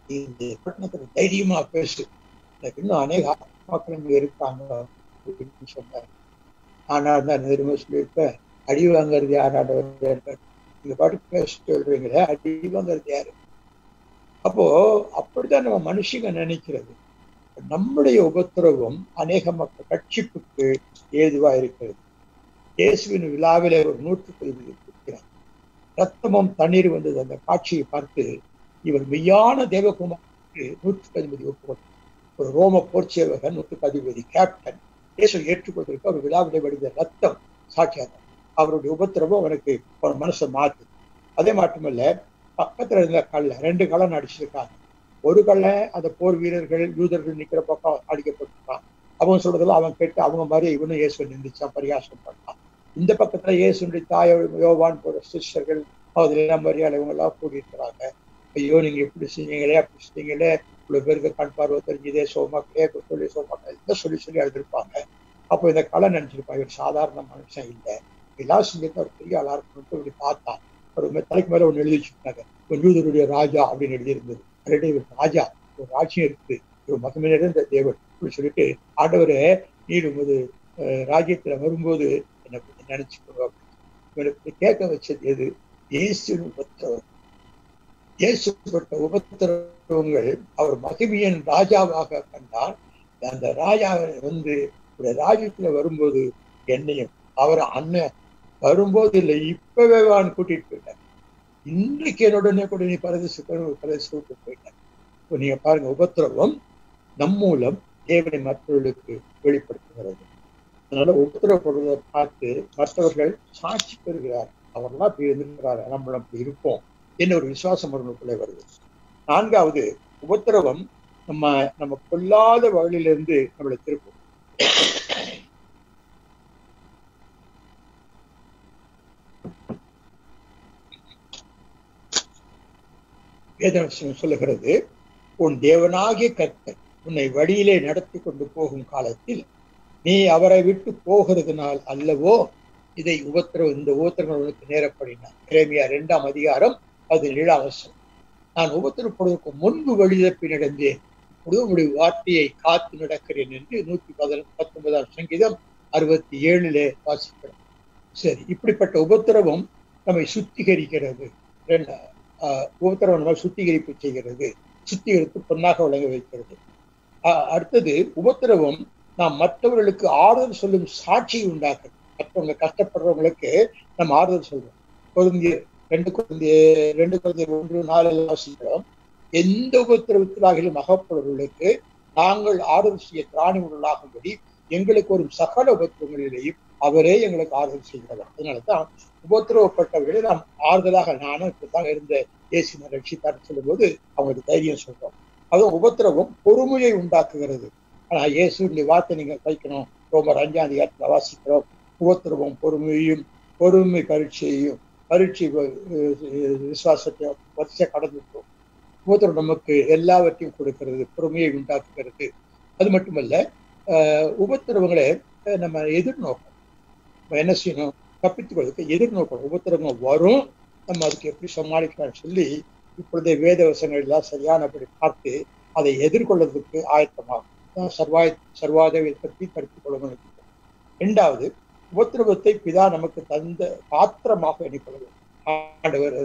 இந்த பட்டணத்துல தைரியமா பேசு, எனக்கு இன்னும் அநேக மக்கள் இங்க இருக்காங்க அப்படின்னு சொன்னாரு. ஆனா தான் நேர்மை சொல்லியிருப்பேன், அடி வாங்கறது யாராட நீங்க பாட்டு பேச சொல்றீங்களே, அடி வாங்கறது யாரு. அப்போ அப்படித்தான் நம்ம மனுஷங்க நினைக்கிறது. நம்முடைய உபத்திரவம் அநேக மக்கள் ரட்சிப்புக்கு ஏதுவா இருக்கிறது. இயேசுவின் விழாவில ஒரு 110 இருக்கிறார், ரத்தமும் தண்ணீர் வந்தது. அந்த காட்சியை பார்த்து இவர் மெய்யான தேவகுமாருக்கு 110 ஒப்புக்கொண்டார். ஒரு ரோம போர் சேவகன் 110 கேப்டன் இயேசு ஏற்றுக்கொண்டிருக்க அவர் விழாவிலே வடிந்த ரத்தம் சாட்சியாக அவருடைய உபத்திரவம் அவனுக்கு ஒரு மனசை மாத்து. அதே மட்டுமல்ல, பக்கத்துல இருந்த கல்ல 2 கல்லை அடிச்சிருக்காங்க. ஒரு கல்லை அந்த போர் வீரர்கள் யூதர்கள் நிக்கிற பக்கம் அடிக்கப்பட்டிருக்கான். அவன் சொல்றதெல்லாம் அவன் கேட்டு அவங்க மாதிரி இவனும் இயேசு நின்றுச்சான், பரிகாசம் பண்ணான். இந்த பக்கத்துல இயேசுடைய தாய் யோவான் போற சிஸ்டர்கள் அதெல்லாம் மரியாதை இவங்க எல்லாம் கூடியிருக்கிறாங்க. ஐயோ நீங்க எப்படி செஞ்சீங்களே, அப்படி செஞ்சீங்களே, இவ்வளவு பேருக்கு கண் பார்வை தெரிஞ்சதே, சோமாக்கிலே சொல்லி சோமாக்க சொல்லி எழுதிருப்பாங்க. அப்போ இந்த கலை நினைச்சிருப்பான், இவர் சாதாரண மனுஷன் இல்லை, எல்லாம் செஞ்சிருந்தா ஒரு பெரிய ஆளா இருக்கணும். இப்படி பார்த்தான், ஒரு தலைக்கு மேல ஒண்ணு எழுதி வச்சுருந்தாங்க, யூதருடைய ராஜா அப்படின்னு எழுதியிருந்தது. இவர் ராஜா, ஒரு ராஜ்யம் இருக்கு, மகிமை நிறைந்த தேவன் இப்படி சொல்லிட்டு, ஆண்டவரே நீர் உமது ராஜ்யத்துல வரும்போது என்னை பத்தி நினைச்சுக்கணும். இவனுக்கு கேட்க வச்சது எது? இயேசு உபத்திரவம். இயேசுப்பட்ட உபத்திரவங்கள் அவர் மகிமையின் ராஜாவாக கண்டால், அந்த ராஜாவை ராஜ்யத்துல வரும்போது என்னையும் அவர் அண்ணன் வரும்போது இல்லை, இப்பவே வான்னு கூட்டிட்டு போயிட்டார். இன்றைக்கு என்னுடனே கூட நீ பரதேசத்துக்கு போயிட்டார். இப்போ நீங்க பாருங்க, உபத்திரவம் நம் மூலம் தேவனை மற்றவர்களுக்கு வெளிப்படுத்துகிறது. அதனால உபத்திரவப்படுவதை பார்த்து மற்றவர்கள் சாட்சி பெறுகிறார். அவர்லாம் அப்படி இருந்திருக்கிறார், நம்மளும் அப்படி இருப்போம் என்ன ஒரு விசுவாசம் அவர்களுக்குள்ளே வருது. 4வது, உபத்திரவம் நம்ம கொல்லாத வழியிலிருந்து நம்மளை திருப்பும். வேதவசனம் சொல்லுகிறது, உன் தேவனாகிய கர்த்தர் உன்னை வழியிலே நடத்தி கொண்டு போகும் காலத்தில் நீ அவரை விட்டு போகிறதுனால் அல்லவோ இந்த உபத்திரவங்களுக்கு நேரப்படினார். எரேமியா 2ஆம் அதிகாரம் 17ஆம் வசனம். நான் உபத்திரப்படுவதற்கு முன்பு வழி தப்பி நடந்தேன், உடைய வார்த்தையை காத்து நடக்கிறேன் என்று 119ஆம் சங்கீதம் 67 வாசிக்கிறோம். சரி, இப்படிப்பட்ட உபத்திரவம் நம்மை சுத்திகரிக்கிறது. உபத்திரவம் நம்ம சுத்திகரிப்பு செய்கிறது, சுத்திகரித்து பொன்னாக வழங்க வைக்கிறது. அடுத்தது, உபத்திரவம் நாம் மற்றவர்களுக்கு ஆறுதல் சொல்லும் சாட்சியை உண்டாக்குறது. மற்றவங்க கஷ்டப்படுறவங்களுக்கு நம்ம ஆறுதல் சொல்றோம். 2 Corinthians 1:4 வாசிக்கிறோம். எந்த உபத்திரவத்திலாகிலும் அகப்படுவர்களுக்கு நாங்கள் ஆறுதல் செய்ய திராணி உடலாகும்படி எங்களுக்கு ஒரு சகல உபத்திரவங்களிலேயும் அவரே எங்களுக்கு ஆறுதல் செய்கிறவர். அதனாலதான் உபத்திரவப்பட்டவர்களை நாம் ஆறுதலாக, நானும் இப்படித்தான் இருந்த இயேசு ரட்சித்தார் சொல்லும் போது அவங்களுக்கு தைரியம் சொல்றோம். அதுவும் உபத்திரவம் பொறுமையை உண்டாக்குகிறது. ஆனா இயேசுடைய வார்த்தை நீங்க வைக்கணும். ரோமர் 5ஆம் அதிகாரத்துல வாசிக்கிறோம், உபத்திரவம் பொறுமையும், பொறுமை பரீட்சையும், பரீட்சை விசுவாசத்தையும் வரிசையா கடந்துட்டோம். உபத்திரவம் நமக்கு எல்லாவற்றையும் கொடுக்கிறது, பொறுமையை உண்டாக்குகிறது. அது மட்டுமல்ல, உபத்திரவங்களை நம்ம எதிர்நோக்கம். என்ன செய்யணும்? தப்பித்துக்கொள்வதற்கு எதிர்நோக்கணும். உபத்திரவம் வரும், நம்ம அதுக்கு எப்படி சமாளிக்கலாம்னு சொல்லி இப்பொழுதே வேதவசங்கள் எல்லாம் சரியானபடி பார்த்து அதை எதிர்கொள்வதற்கு ஆயத்தமாகும். சர்வாதேவை பற்றி கருத்துக் கொள்ள. 2வது, உபத்திரவத்தை பிதா நமக்கு தந்த பாத்திரமாக எண்ணிக்கொள்வது. ஆண்டவர்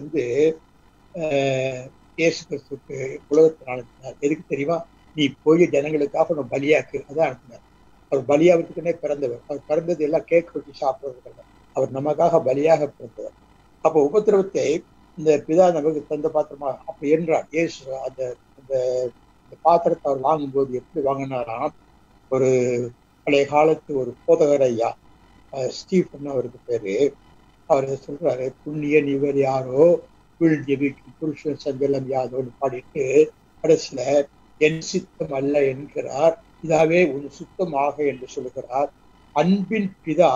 இயேசு கிறிஸ்துக்கு உலகத்தில் அனுப்பினார். எதுக்கு தெரியுமா? நீ போய் ஜனங்களுக்காக ஒரு பலியாக்கு, அதான் அனுப்பினார். அவர் பலியாவதுக்குன்னே பிறந்தவர். அவர் பிறந்தது எல்லாம் கேக் வச்சு சாப்பிடுறதுக்கு, அவர் நமக்காக பலியாக பிறந்தவர். அப்போ உபத்திரவத்தை இந்த பிதா நமக்கு தந்த பாத்திரமா அப்படி என்றார். இயேசு அந்த பாத்திரத்தை அவர் வாங்கும்போது எப்படி வாங்கினாராம்? ஒரு பழைய காலத்து ஒரு போதகர் ஐயா, ஸ்டீஃபன் அவருக்கு பேரு, அவர் சொல்றாரு, புண்ணியன் இவர் யாரோ வீழ் ஜெபிக்கும் புருஷன் சஞ்சலம் யாதோன்னு பாடிட்டு கடைசியில என் சித்தம் அல்ல என்கிறார், இதாவே உன் சுத்தமாக என்று சொல்லுகிறார். அன்பின் பிதா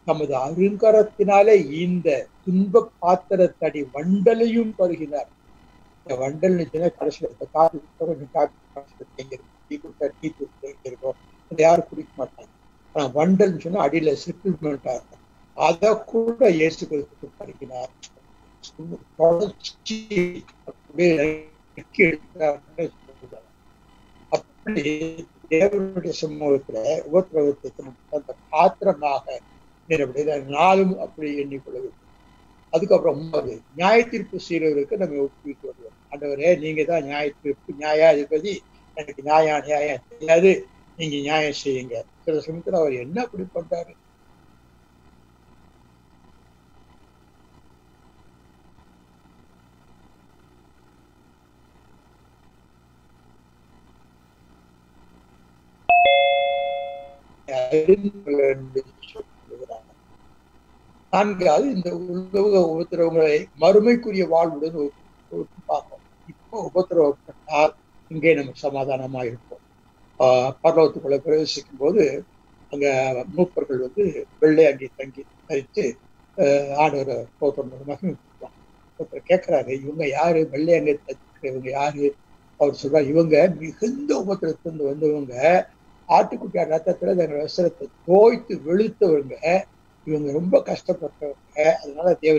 தமது அருங்கரத்தினாலே இந்த துன்ப பாத்திரத்தடி வண்டலையும் பருகினார். இந்த வண்டல் கடைசியில் இருக்கும், அதை யாரும் குடிக்க மாட்டாங்க. ஆனா வண்டல் சொன்னா அடியில செட்டில்மெண்டா இருக்கும், அதை கூட இயேசு கிறிஸ்து பருகினார். அப்படி தேவனுடைய சமூகத்துல உபத்திரவத்தை அந்த பாத்திரமாக நாளும் அப்படி எண்ணிக்கொள்வது. அதுக்கப்புறம் நியாய தீர்ப்பு செய்யறவருக்கு நம்ம ஒப்புவித்து வருவோம். ஆண்டவரே, நீங்க தான் நியாய தீர்ப்பு, நியாயாதிபதி, எனக்கு நியாயம் தெரியாது, நீங்க நியாயம் செய்யுங்க. சில சமயத்துல அவர் என்ன அப்படி பண்றாரு? நான்காவது, இந்த உலக உபத்திரவங்களை மறுமைக்குரிய வாழ்வுடன் பார்ப்போம். இப்போ உபத்திரவப்பட்டால் இங்கே நம்ம சமாதானமா இருப்போம். பரலோகத்துக்குள்ள பிரவேசிக்கும் போது அங்க மூப்பர்கள் வெள்ளை அங்கே தங்கி தரித்து ஆடவரை மகிழ்ச்சிப்பாங்க. ஒருத்தர் கேட்கிறாரு, இவங்க யாரு? வெள்ளை அங்கே தரிக்கிறவங்க யாரு? அவர் சொல்றாரு, இவங்க மிகுந்த உபத்திரத்திலிருந்து வந்தவங்க, ஆட்டுக்குட்டியார் ரத்தத்துல தங்கள் வஸ்திரத்தை தோய்த்து வெளுத்தவங்க, இவங்க ரொம்ப கஷ்டப்பட்டவங்க. அதனால தேவ